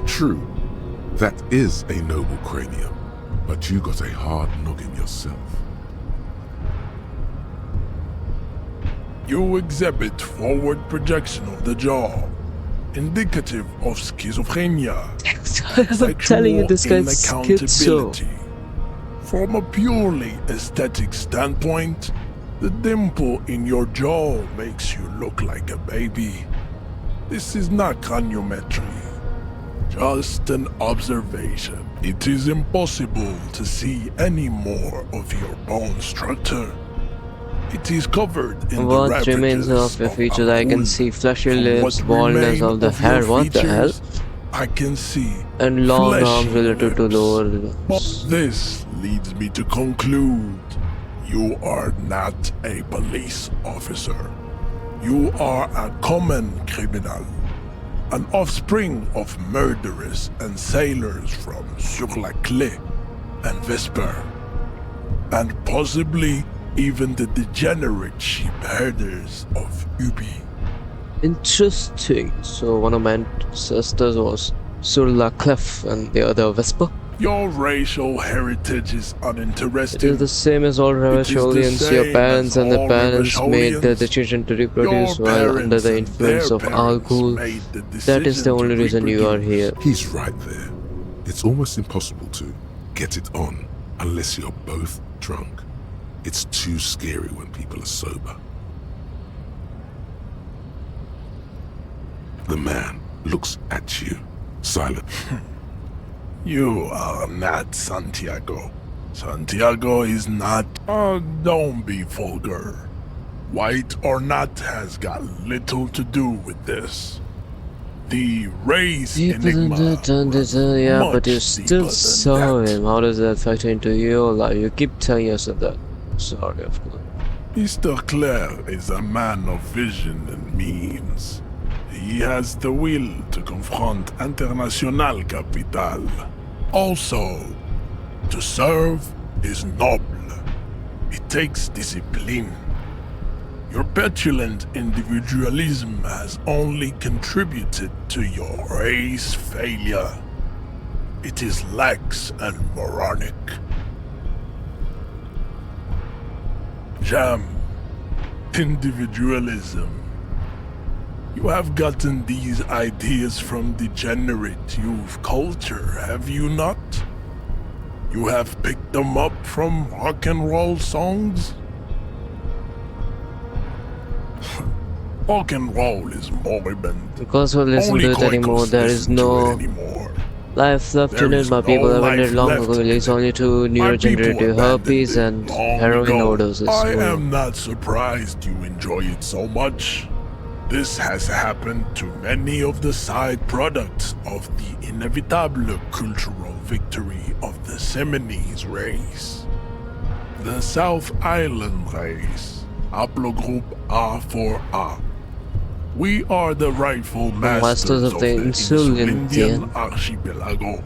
True, that is a noble cranium, but you got a hard noggin yourself. You exhibit forward projection of the jaw, indicative of schizophrenia. I'm telling you, this guy's schizo. From a purely aesthetic standpoint, the dimple in your jaw makes you look like a baby. This is not craniometry, just an observation. It is impossible to see any more of your bone structure. It is covered in what the remains of your features? I can see fleshy lips, baldness of the hair. What the hell? I can see and long fleshy arms related to lower lips. This leads me to conclude you are not a police officer. You are a common criminal, an offspring of murderers and sailors from Sur-la-Clé and Vesper, and possibly even the degenerate sheep herders of Ubi. Interesting. So one of my ancestors was Sur-la-Clef and the other Vesper. Your racial heritage is uninteresting. It is the same as all Ravacholians. Your parents and their parents made the decision to reproduce while under the influence of alcohol. That is the only reason you are here. He's right there. It's almost impossible to get it on unless you're both drunk. It's too scary when people are sober. The man looks at you, silent. You are not Santiago. Santiago is not... don't be vulgar. White or not has got little to do with this. The race enigma yeah, but you still saw him. How does that factor into your life? You keep telling yourself that. Sorry, of course. Mr. Claire is a man of vision and means. He has the will to confront International Capital. Also, to serve is noble. It takes discipline. Your petulant individualism has only contributed to your race failure. It is lax and moronic. Jam. Individualism. You have gotten these ideas from degenerate youth culture, have you not? You have picked them up from rock and roll songs? Rock and roll is moribund. Because we listen Only to it anymore, Koikos there is listen to it no anymore. life left There in it. is My people no have ended life long left ago. It in leads it. only to My people neurodegenerative abandoned herpes it and long heroin ago. overdoses. I Well, am not surprised you enjoy it so much. This has happened to many of the side products of the inevitable cultural victory of the Seminoles race. The South Island race, haplogroup A4A. We are the rightful masters of the Insulindian Insulindian. archipelago.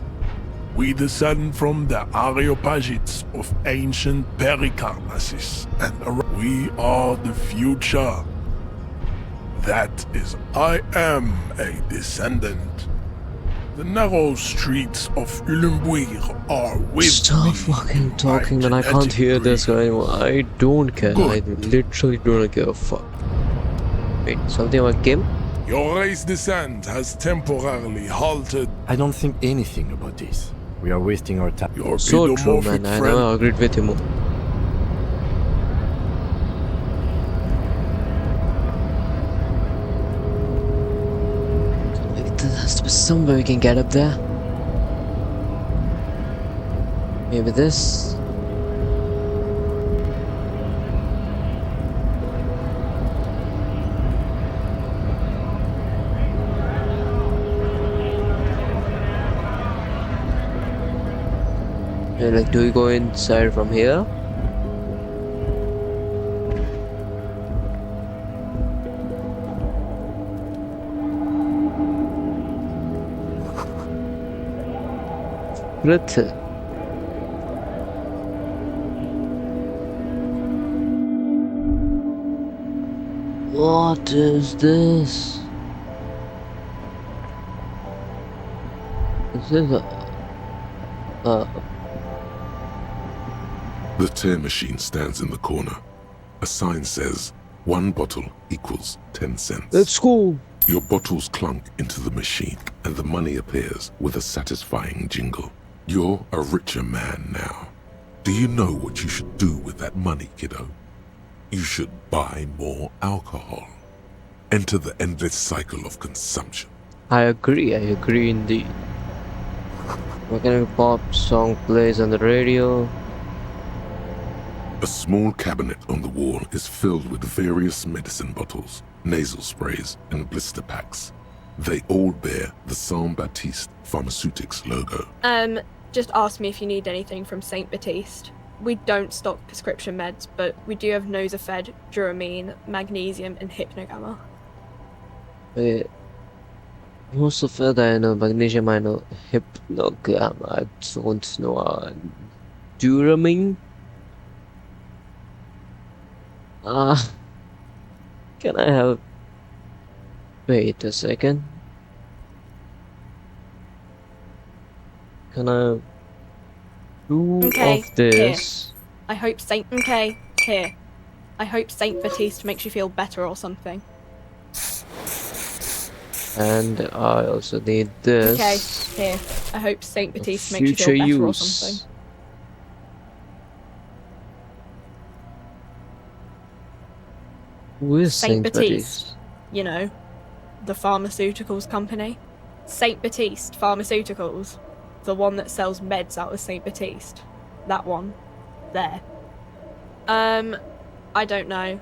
We descend from the Areopagites of ancient Pericarnassus, and we are the future. That is, I am a descendant. The narrow streets of Ulimbuir are with stop me fucking in my talking, man. I can't genetic hear this breed. anymore. I don't care. I Good. literally don't give a fuck. Wait, something about Kim? Your race descent has temporarily halted. I don't think anything about this. We are wasting our time. Your So true, pedomorphic man. I friend. know. I agreed with him. There has to be some way we can get up there. Maybe this. Yeah, like, do we go inside from here? Let's. What is this? This is The tear machine stands in the corner. A sign says, 1 bottle equals 10 cents. let's go. Your bottles clunk into the machine, and the money appears with a satisfying jingle. You're a richer man now. Do you know what you should do with that money, kiddo? You should buy more alcohol. Enter the endless cycle of consumption. I agree indeed. Mechanical pop song plays on the radio. A small cabinet on the wall is filled with various medicine bottles, nasal sprays, and blister packs. They all bear the Saint Baptiste Pharmaceutics logo. Just ask me if you need anything from St. Baptiste. We don't stock prescription meds, but we do have Nosafed, Duramine, Magnesium, and Hypnogamma. Wait. Most of it I know, magnesium I know, hypnogram I don't know, Duramine? Can I have... Wait a second. Can I... Two Okay, of this? I hope St. Here. I hope St. Baptiste makes you feel better or something. And I also need this. Okay, here. I hope St. Baptiste makes you Future feel better or use. something. Who is St. Saint Baptiste. Baptiste? You know, the pharmaceuticals company. St. Baptiste Pharmaceuticals. The one that sells meds out of St. Baptiste. That one. There. I don't know.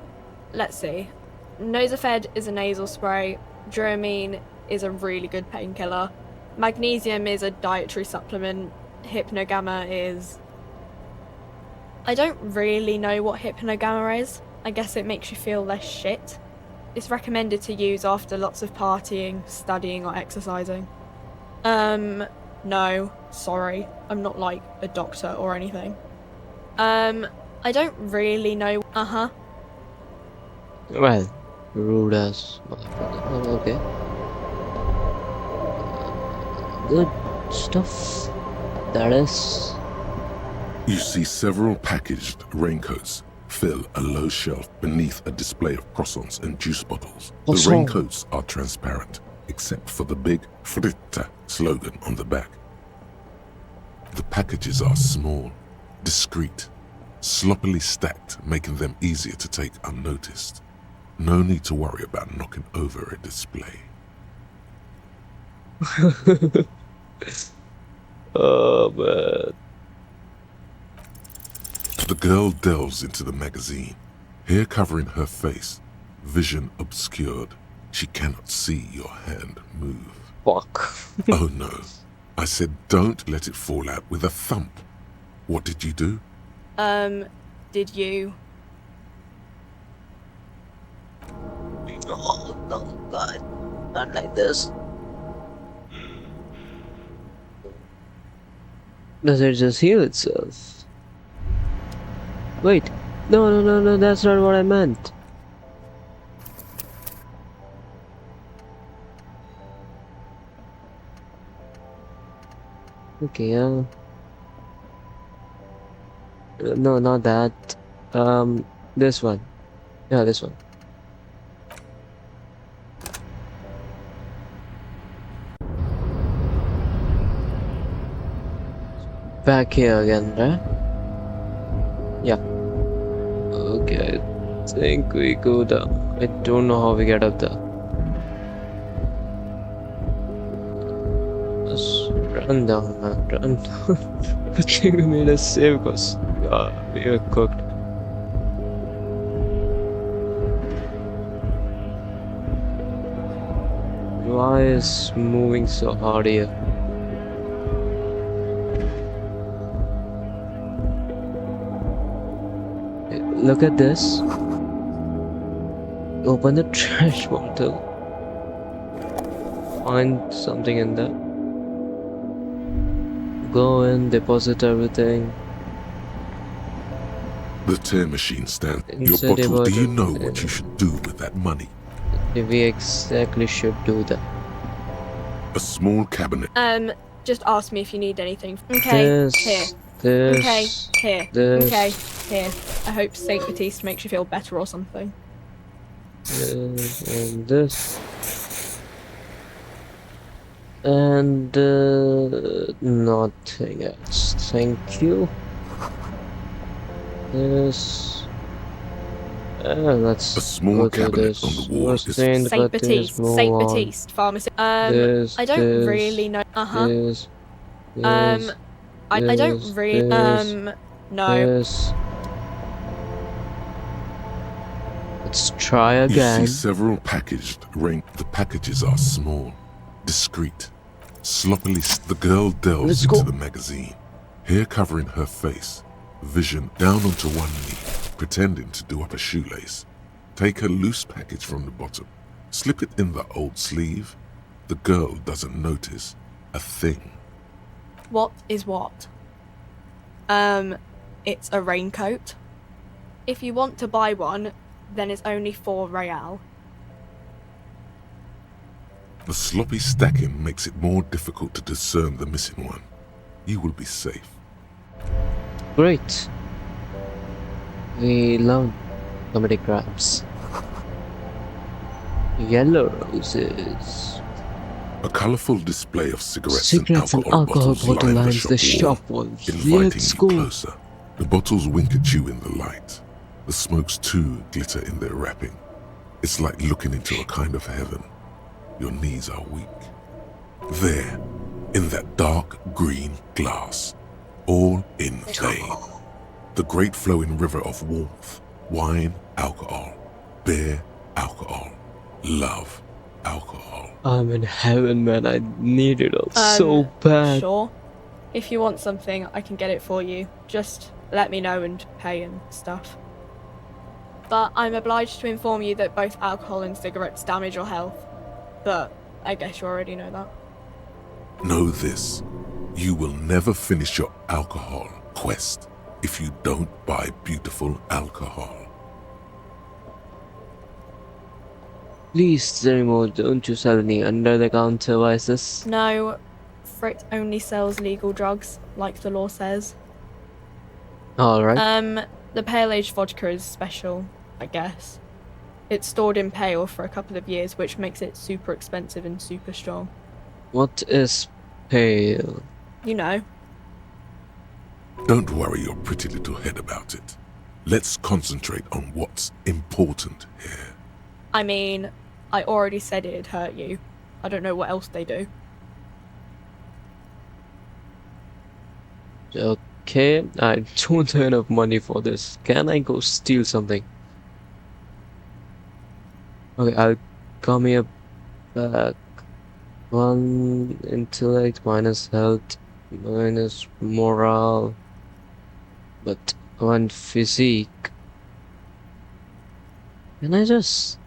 Let's see. Nosafed is a nasal spray. Duramine is a really good painkiller. Magnesium is a dietary supplement. Hypnogamma is... I don't really know what Hypnogamma is. I guess it makes you feel less shit. It's recommended to use after lots of partying, studying, or exercising. No, sorry. I'm not like a doctor or anything. I don't really know. Well, rude as motherfucker. Oh, okay. Good stuff. That is. You see several packaged raincoats fill a low shelf beneath a display of croissants and juice bottles. The Croissant. raincoats are transparent, except for the big Fritta slogan on the back. The packages are small, discreet, sloppily stacked, making them easier to take unnoticed. No need to worry about knocking over a display. Oh man. The girl delves into the magazine, hair covering her face, vision obscured. She cannot see your hand move. Fuck. Oh no. I said don't let it fall out with a thump. What did you do? Did you? Oh no, God. Not like this. Does it just heal itself? Wait. No, that's not what I meant. Okay, no, not that. This one. Yeah, this one. Back here again, right? Yeah. Okay, I think we go down. I don't know how we get up there. Just run down, man. Run down. I think we made a save because we were cooked. Why is moving so hard here? Look at this. Open the trash bottle. Find something in there. Go in, deposit everything. The tear machine stands. Your Insert a bottle. Do you bottle. know what you should do with that money? We exactly should do that. A small cabinet. Just ask me if you need anything. Okay, This, here. this, Okay, here. this, Okay, here. I hope Saint Baptiste makes you feel better or something. and this. And nothing else. Thank you. This. Let's A small go to cabinet this. on the wall First is- Saint Saint Baptiste, Baptiste. move Saint on. Baptiste. Pharmacy. This, I don't this, really know. This, I don't this, really. this, No. This. Let's try You again. see several packaged rain. The packages are small, discreet, sloppily. The girl delves Let's into go. the magazine, hair covering her face, vision down onto one knee, pretending to do up a shoelace. Take a loose package from the bottom, slip it in the old sleeve. The girl doesn't notice a thing. What is what? It's a raincoat. If you want to buy one, then it's only 4 real. The sloppy stacking makes it more difficult to discern the missing one. You will be safe. Great. We love comedy crabs. Yellow roses. A colorful display of cigarettes, Cigarettes and alcohol bottle lines the shop wall. inviting Let's you go. closer. The bottles wink at you in the light. The smokes too glitter in their wrapping. It's like looking into a kind of heaven. Your knees are weak. There, in that dark green glass, all in vain. The great flowing river of warmth, wine, alcohol, beer, alcohol, love, alcohol. I'm in heaven, man. I need it all so bad. Sure. If you want something, I can get it for you. Just let me know and pay and stuff. But I'm obliged to inform you that both alcohol and cigarettes damage your health. But I guess you already know that. Know this, you will never finish your alcohol quest if you don't buy beautiful alcohol. Please, Zerimo, don't you sell any under-the-counter vices? No, Frit only sells legal drugs, like the law says. Alright. The pale aged vodka is special, I guess. It's stored in pale for a couple of years, which makes it super expensive and super strong. What is pale? You know. Don't worry your pretty little head about it. Let's concentrate on what's important here. I mean, I already said it'd hurt you. I don't know what else they do. Okay, I don't have enough money for this. Can I go steal something? Okay, I'll come here back. 1 intellect minus health minus morale, but 1 physique. Can I just,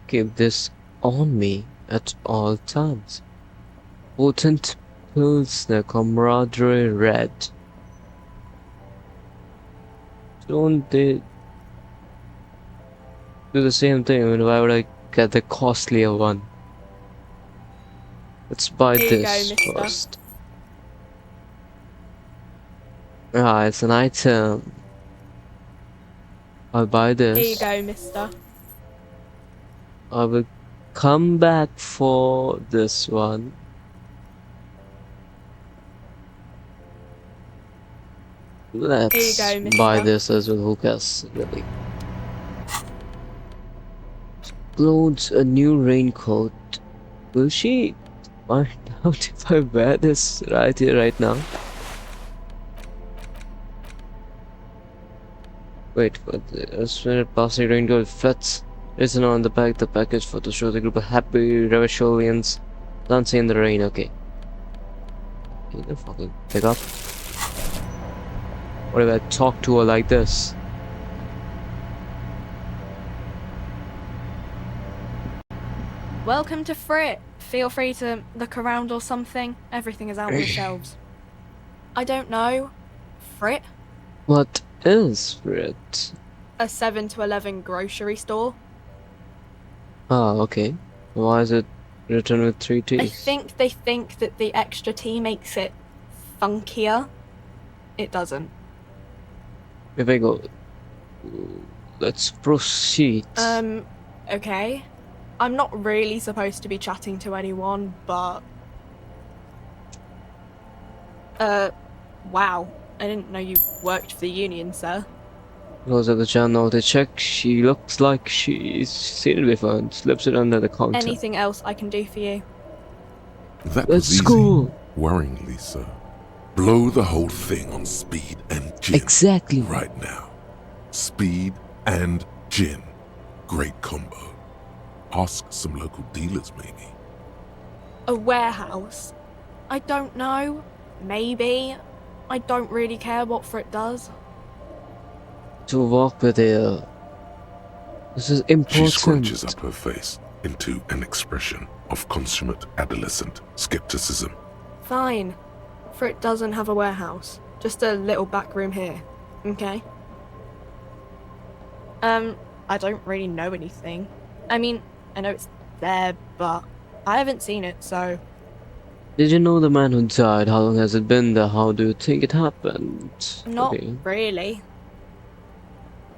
keep this on me at all times? Potent Pilsner Camaraderie Red. Don't they do the same thing? I mean, why would I get the costlier one? Let's buy Here you this go, mister. first. Ah, it's an item. I'll buy this. Here you go, mister. I will come back for this one. Let's Here you go, buy mister. this as well. Who cares, really? Explodes a new raincoat. Will she find out if I wear this right here, right now? Wait, but the plastic raincoat fits. Written on the back the package for to show the group of happy Revacholians dancing in the rain. Okay. Can you fucking pick up? What if I talk to her like this? Welcome to Frit. Feel free to look around or something. Everything is out on the shelves. I don't know. Frit? What is it? A 7 to 11 grocery store. Ah, okay. Why is it written with 3 T's? I think they think that the extra T makes it funkier. It doesn't. If I go... Let's proceed. Okay. I'm not really supposed to be chatting to anyone, but... wow. I didn't know you worked for the union, sir. Goes at the channel to check. She looks like she's seen it before and slips it under the counter. Anything else I can do for you? That Let's was easy. go. Worryingly so. Blow the whole thing on speed and gin. Exactly. Right now. Speed and gin. Great combo. Ask some local dealers, maybe. A warehouse? I don't know. Maybe. I don't really care what Frit does. To walk with her. This is important. She scrunches up her face into an expression of consummate adolescent skepticism. Fine. Frit doesn't have a warehouse. Just a little back room here. Okay? I don't really know anything. I mean, I know it's there, but I haven't seen it, so... Did you know the man who died? How long has it been there? How do you think it happened? Not Okay. really.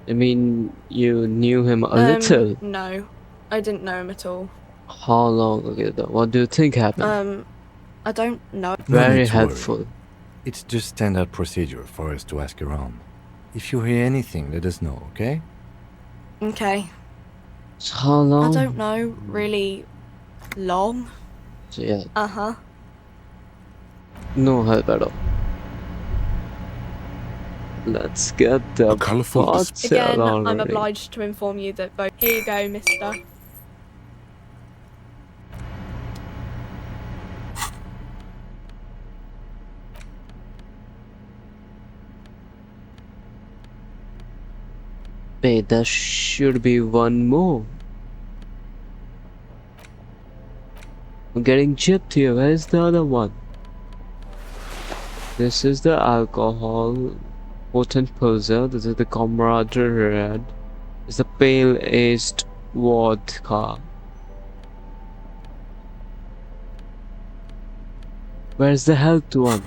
I mean, you knew him a little. No. I didn't know him at all. How long ago? What do you think happened? I don't know. No Very need to worry. helpful. It's just standard procedure for us to ask around. If you hear anything, let us know, okay? Okay. So how long? I don't know. Really long? So yeah, Uh-huh. no help at all. Let's get the A colourful parts Again, already. I'm obliged to inform you that both... Here you go, mister. Wait, there should be one more. I'm getting chipped here. Where's the other one? This is the alcohol potent pilsner. This is the camaraderie red. It's the pale aged vodka. Where's the health one?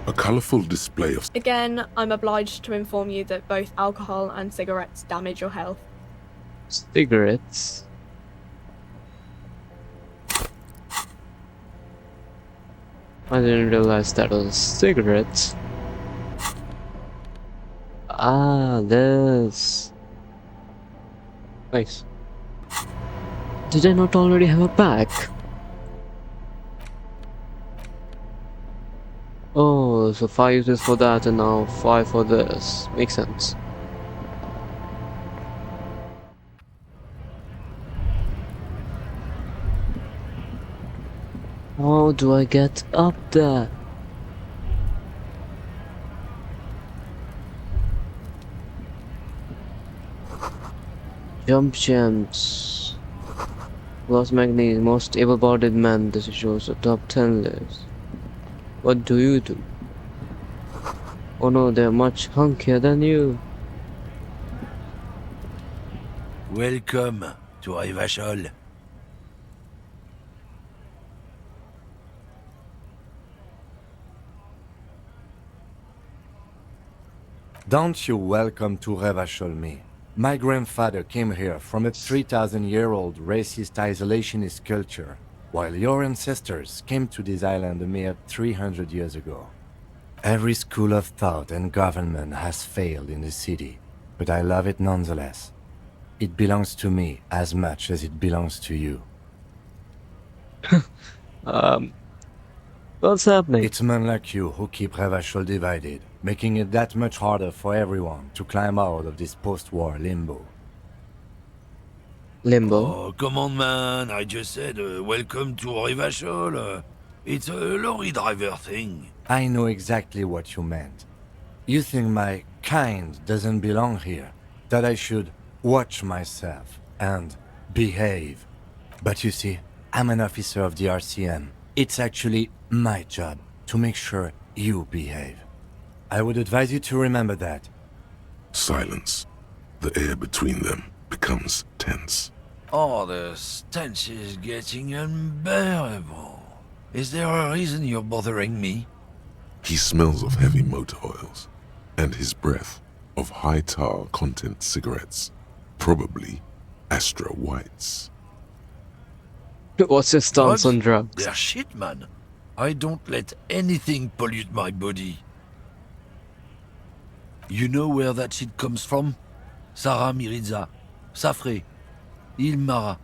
A colourful display of Again, I'm obliged to inform you that both alcohol and cigarettes damage your health. Cigarettes? I didn't realize that was cigarettes. Ah, this. Nice. Did I not already have a pack? Oh, so 5 uses for that and now 5 for this. Makes sense. How do I get up there? Jump gems. Lost Magni, most able-bodied man. This shows the top 10 list. What do you do? Oh no, they're much hunkier than you. Welcome to Revachol. Don't you welcome to Revachol me. My grandfather came here from a 3,000-year-old racist isolationist culture, while your ancestors came to this island a mere 300 years ago. Every school of thought and government has failed in the city, but I love it nonetheless. It belongs to me as much as it belongs to you. What's happening? It's men like you who keep Revachol divided, making it that much harder for everyone to climb out of this post-war limbo. Limbo? Oh, come on, man. I just said welcome to Revachol. It's a lorry driver thing. I know exactly what you meant. You think my kind doesn't belong here, that I should watch myself and behave. But you see, I'm an officer of the RCM. It's actually my job to make sure you behave. I would advise you to remember that. silence. The air between them becomes tense. Oh, the stench is getting unbearable. Is there a reason you're bothering me? He smells of heavy motor oils, and his breath of high tar content cigarettes, probably Astra Whites. What's your stance on drugs? They're shit, man. I don't let anything pollute my body. You know where that shit comes from? Sarah Mirizza, Safre, Ilmara.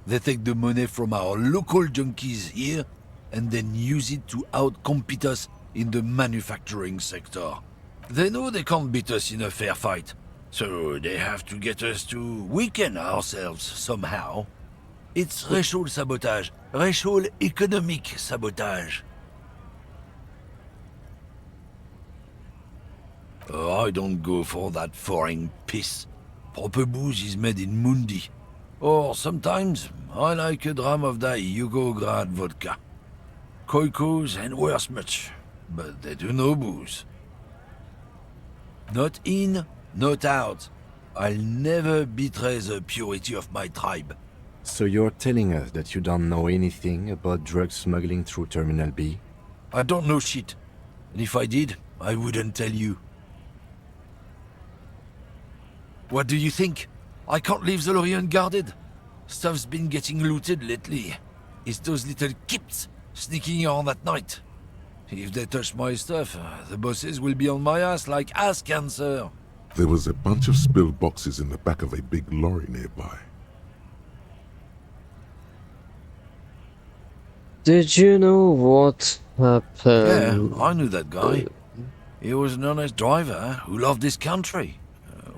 They take the money from our local junkies here and then use it to outcompete us in the manufacturing sector. They know they can't beat us in a fair fight, so they have to get us to weaken ourselves somehow. It's racial sabotage, racial economic sabotage. Oh, I don't go for that foreign piss. Proper booze is made in Mundi. Or sometimes I like a dram of that Yugograd vodka. Koikos and worse much, but they do no booze. Not in, not out. I'll never betray the purity of my tribe. So you're telling us that you don't know anything about drug smuggling through Terminal B? I don't know shit. And if I did, I wouldn't tell you. What do you think? I can't leave the lorry unguarded. Stuff's been getting looted lately. It's those little kips sneaking on at night. If they touch my stuff, the bosses will be on my ass like ass cancer. There was a bunch of spilled boxes in the back of a big lorry nearby. Did you know what happened? Yeah, I knew that guy. He was an honest driver who loved his country.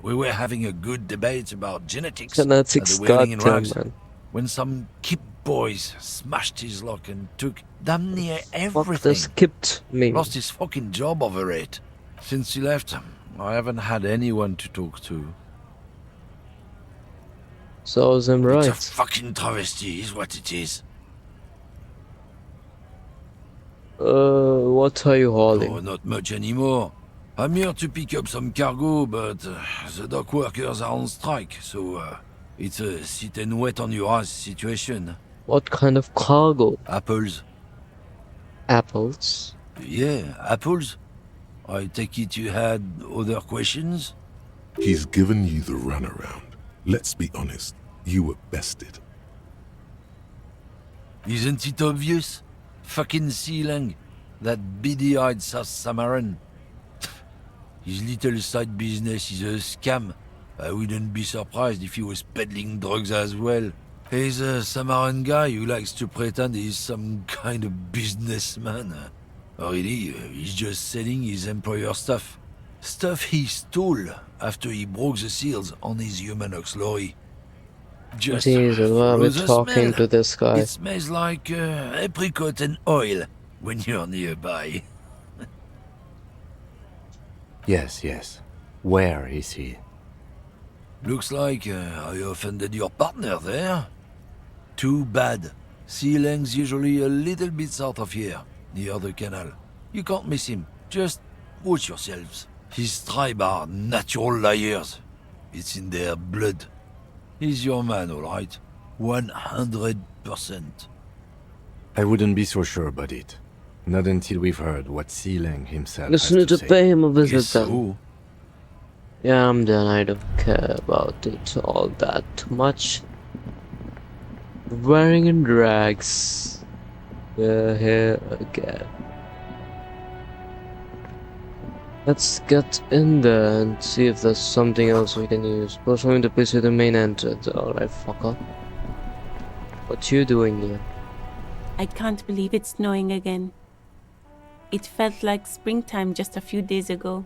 We were having a good debate about genetics at the Wheeling and Rags when some kip boys smashed his lock and took damn near everything. What does skipped mean? Lost his fucking job over it. Since he left, I haven't had anyone to talk to. So I'm right. It's a fucking travesty is what it is. What are you hauling? Oh, not much anymore. I'm here to pick up some cargo, but the dock workers are on strike, so it's a sit and wait on your ass situation. What kind of cargo? Apples. Apples? Yeah, apples. I take it you had other questions? He's given you the runaround. Let's be honest, you were bested. Isn't it obvious? Fucking Sealang, that beady-eyed South Samaran. His little side business is a scam. I wouldn't be surprised if he was peddling drugs as well. He's a Samaran guy who likes to pretend he's some kind of businessman. Really, he's just selling his employer stuff. Stuff he stole after he broke the seals on his humanox lorry. Just Jesus, why am I follow the talking smell. to this guy? It smells like apricot and oil when you're nearby. Yes. Where is he? Looks like I offended your partner there. Too bad. Sealang's usually a little bit south of here, near the canal. You can't miss him. Just watch yourselves. His tribe are natural liars. It's in their blood. He's your man, all right. 100%. I wouldn't be so sure about it. Not until we've heard what Sealang himself Just has need to to say. pay him a visit Guess then. so. Yeah, I'm done. I don't care about it all that much. Wearing in rags. We're here again. Let's get in there and see if there's something else we can use. Performing the place with the main entrance. Alright, fucker. What you doing here? I can't believe it's snowing again. It felt like springtime just a few days ago.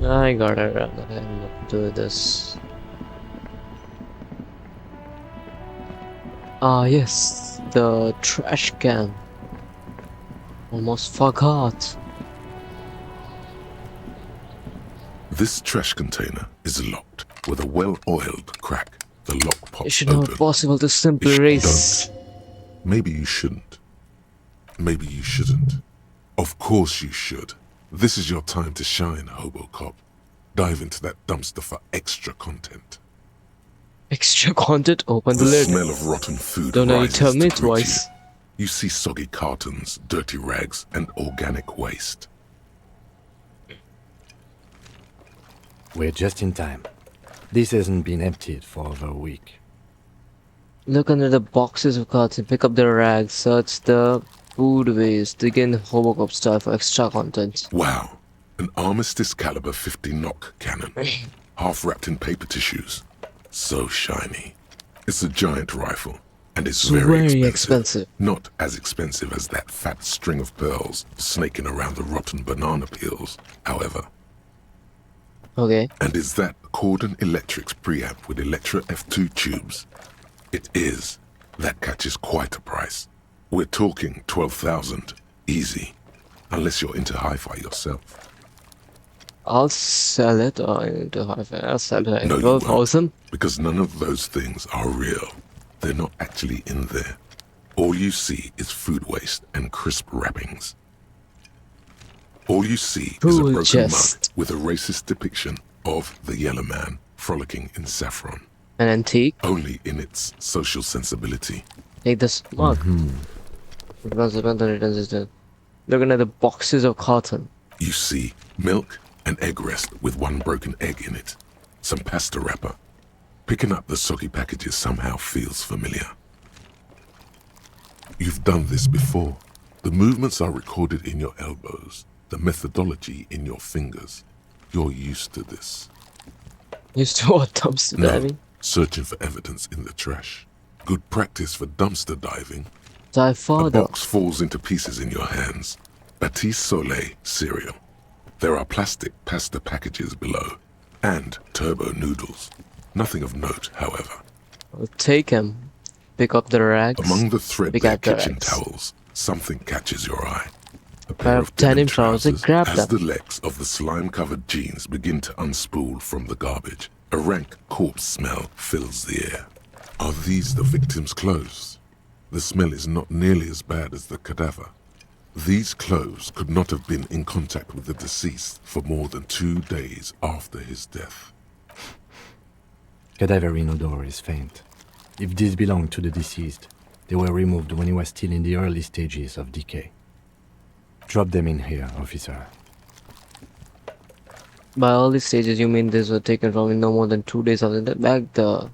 I gotta rather him do this. Ah yes, the trash can. Almost forgot. This trash container is locked with a well-oiled crack. The lock pops It should not be open. possible to simply race. Maybe you shouldn't. Maybe you shouldn't. Of course you should. This is your time to shine, Hobocop. Dive into that dumpster for extra content. Extra content, open the The lid. smell of rotten food Don't know, you rises tell me to greet twice. You see soggy cartons, dirty rags, and organic waste. We're just in time. This hasn't been emptied for over a week. Look under the boxes of carton, pick up the rags, search the food waste, dig in Hobocop style for extra content. Wow, an Armistice caliber 50 knock cannon, half wrapped in paper tissues. So shiny. It's a giant rifle, and it's very expensive. Not as expensive as that fat string of pearls snaking around the rotten banana peels, however. Okay. And is that Cordon Electric's preamp with Electra F2 tubes? It is. That catches quite a price. We're talking 12,000, easy. Unless you're into hi-fi yourself. I'll sell it, or into hi-fi. I'll sell it at No, you 12,000. Because none of those things are real. They're not actually in there. All you see is food waste and crisp wrappings. All you see is a Food broken chest. mug with a racist depiction of the yellow man frolicking in saffron. An antique. Only in its social sensibility. Take this mug. Looking at the boxes of carton. You see milk and egg rest with one broken egg in it. Some pasta wrapper. Picking up the soggy packages somehow feels familiar. You've done this before. The movements are recorded in your elbows. The methodology in your fingers. You're used to this. Used to what, dumpster diving? Searching for evidence in the trash. Good practice for dumpster diving. Die A farther. box falls into pieces in your hands. Batiste Soleil cereal. There are plastic pasta packages below. And turbo noodles. Nothing of note, however. I'll take him. Pick up the rags. Among the Pick threadbare up the kitchen rags. towels, something catches your eye. A Pair pair of of denim denim trousers, trousers grab as them. the legs of the slime-covered jeans begin to unspool from the garbage. A rank corpse smell fills the air. Are these the victim's clothes? The smell is not nearly as bad as the cadaver. These clothes could not have been in contact with the deceased for more than 2 days after his death. Cadaverine odor is faint. If these belong to the deceased, they were removed when he was still in the early stages of decay. Drop them in here, officer. By all these stages, you mean these were taken from no more than 2 days after the back the...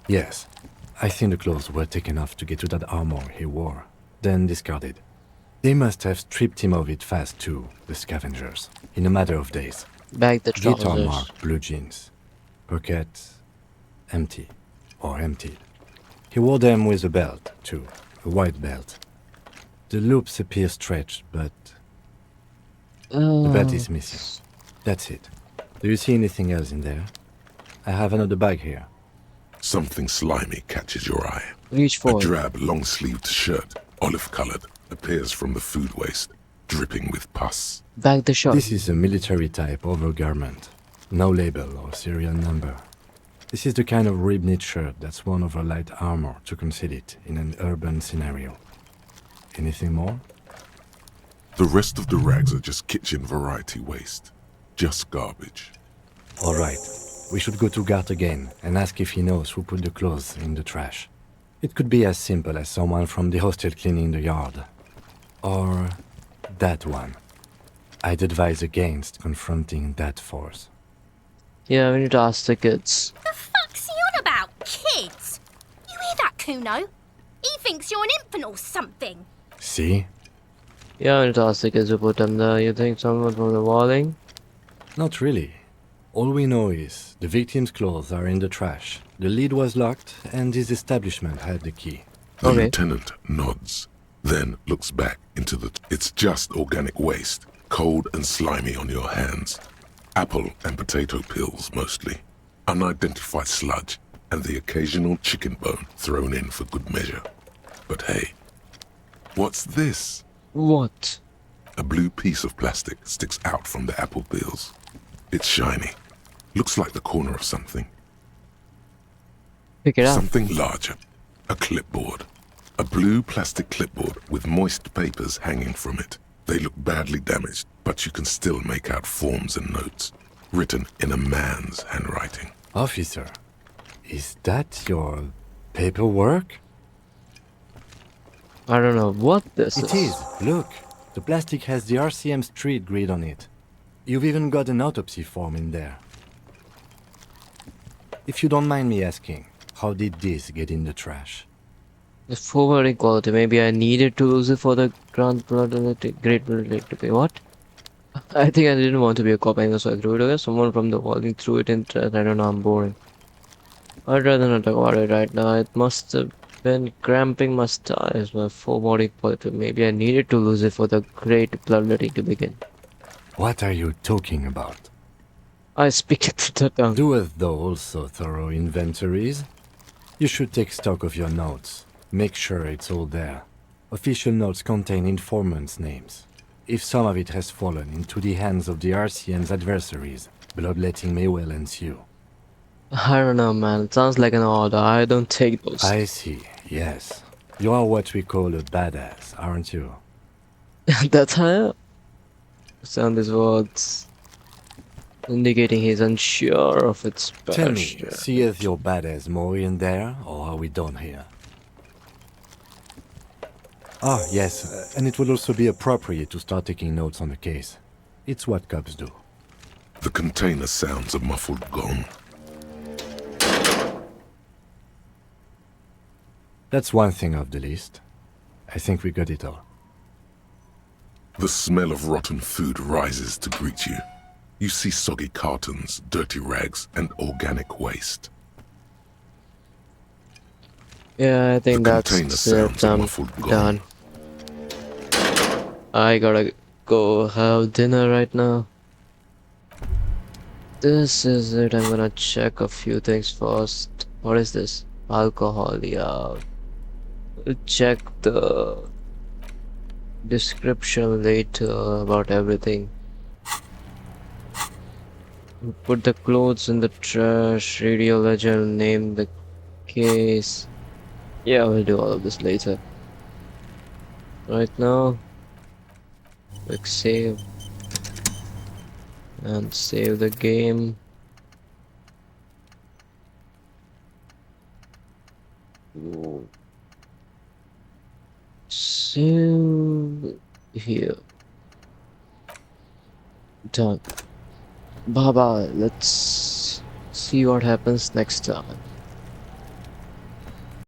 Yes. I think the clothes were taken off to get to that armor he wore, then discarded. They must have stripped him of it fast too, the scavengers, in a matter of days. Back the Guitar trousers. marked blue jeans. Pockets empty, or emptied. He wore them with a belt, too, a white belt. The loops appear stretched, but the belt is missing. That's it. Do you see anything else in there? I have another bag here. Something slimy catches your eye. Reach A for it. drab, long-sleeved shirt, olive-colored, appears from the food waste, dripping with pus. Back the shot. This is a military-type overgarment. No label or serial number. This is the kind of rib-knit shirt that's worn over light armor to conceal it in an urban scenario. Anything more? The rest of the rags are just kitchen variety waste. Just garbage. All right. We should go to Gart again and ask if he knows who put the clothes in the trash. It could be as simple as someone from the hostel cleaning the yard. Or that one. I'd advise against confronting that force. Yeah, we need to ask the kids. The fuck's he on about, kids? You hear that, Kuno? He thinks you're an infant or something. See? Yeah, we need to ask the kids who put them there. You think someone from the walling? Not really. All we know is the victim's clothes are in the trash. The lid was locked, and his establishment had the key. The lieutenant nods, then looks back into the... It's just organic waste, cold and slimy on your hands. Apple and potato peels, mostly. Unidentified sludge, and the occasional chicken bone thrown in for good measure. But hey, what's this? What? A blue piece of plastic sticks out from the apple peels. It's shiny. Looks like the corner of something. Pick it up. Something larger. A clipboard. A blue plastic clipboard with moist papers hanging from it. They look badly damaged, but you can still make out forms and notes, written in a man's handwriting. Officer, is that your paperwork? I don't know what this is. It is. Look, the plastic has the RCM street grid on it. You've even got an autopsy form in there. If you don't mind me asking, how did this get in the trash? The forwarding quality. Maybe I needed to lose it for the great blood to pay. What? I think I didn't want to be a cop anymore, so I threw it away. Someone from the walling threw it in trash. I don't know, I'm boring. I'd rather not talk about it right now. It must have been cramping my thighs, my forwarding quality. Maybe I needed to lose it for the great bloodletting to begin. What are you talking about? I speak it to the tongue. Doeth thou also thorough inventories? You should take stock of your notes. Make sure it's all there. Official notes contain informants' names. If some of it has fallen into the hands of the RCM's adversaries, bloodletting may well ensue. I don't know, man. It sounds like an order. I don't take those. I see, yes. You are what we call a badass, aren't you? That's how I am. Sound these words indicating he's unsure of its Tell me, posture. seeth your badass more in there, or are we done here? Ah, yes, and it would also be appropriate to start taking notes on the case. It's what cops do. The container sounds a muffled gong. That's one thing off the list. I think we got it all. The smell of rotten food rises to greet you. You see soggy cartons, dirty rags, and organic waste. Yeah, I think The that's container it. sounds a I'm muffled gong. done. I gotta go have dinner right now. This is it. I'm gonna check a few things first. What is this? Alcohol, yeah. Check the description later about everything. Put the clothes in the trash, radio legend, name the case. Yeah, we'll do all of this later. Right now, click save and save the game. Ooh. So here, done. Bye bye. Let's see what happens next time.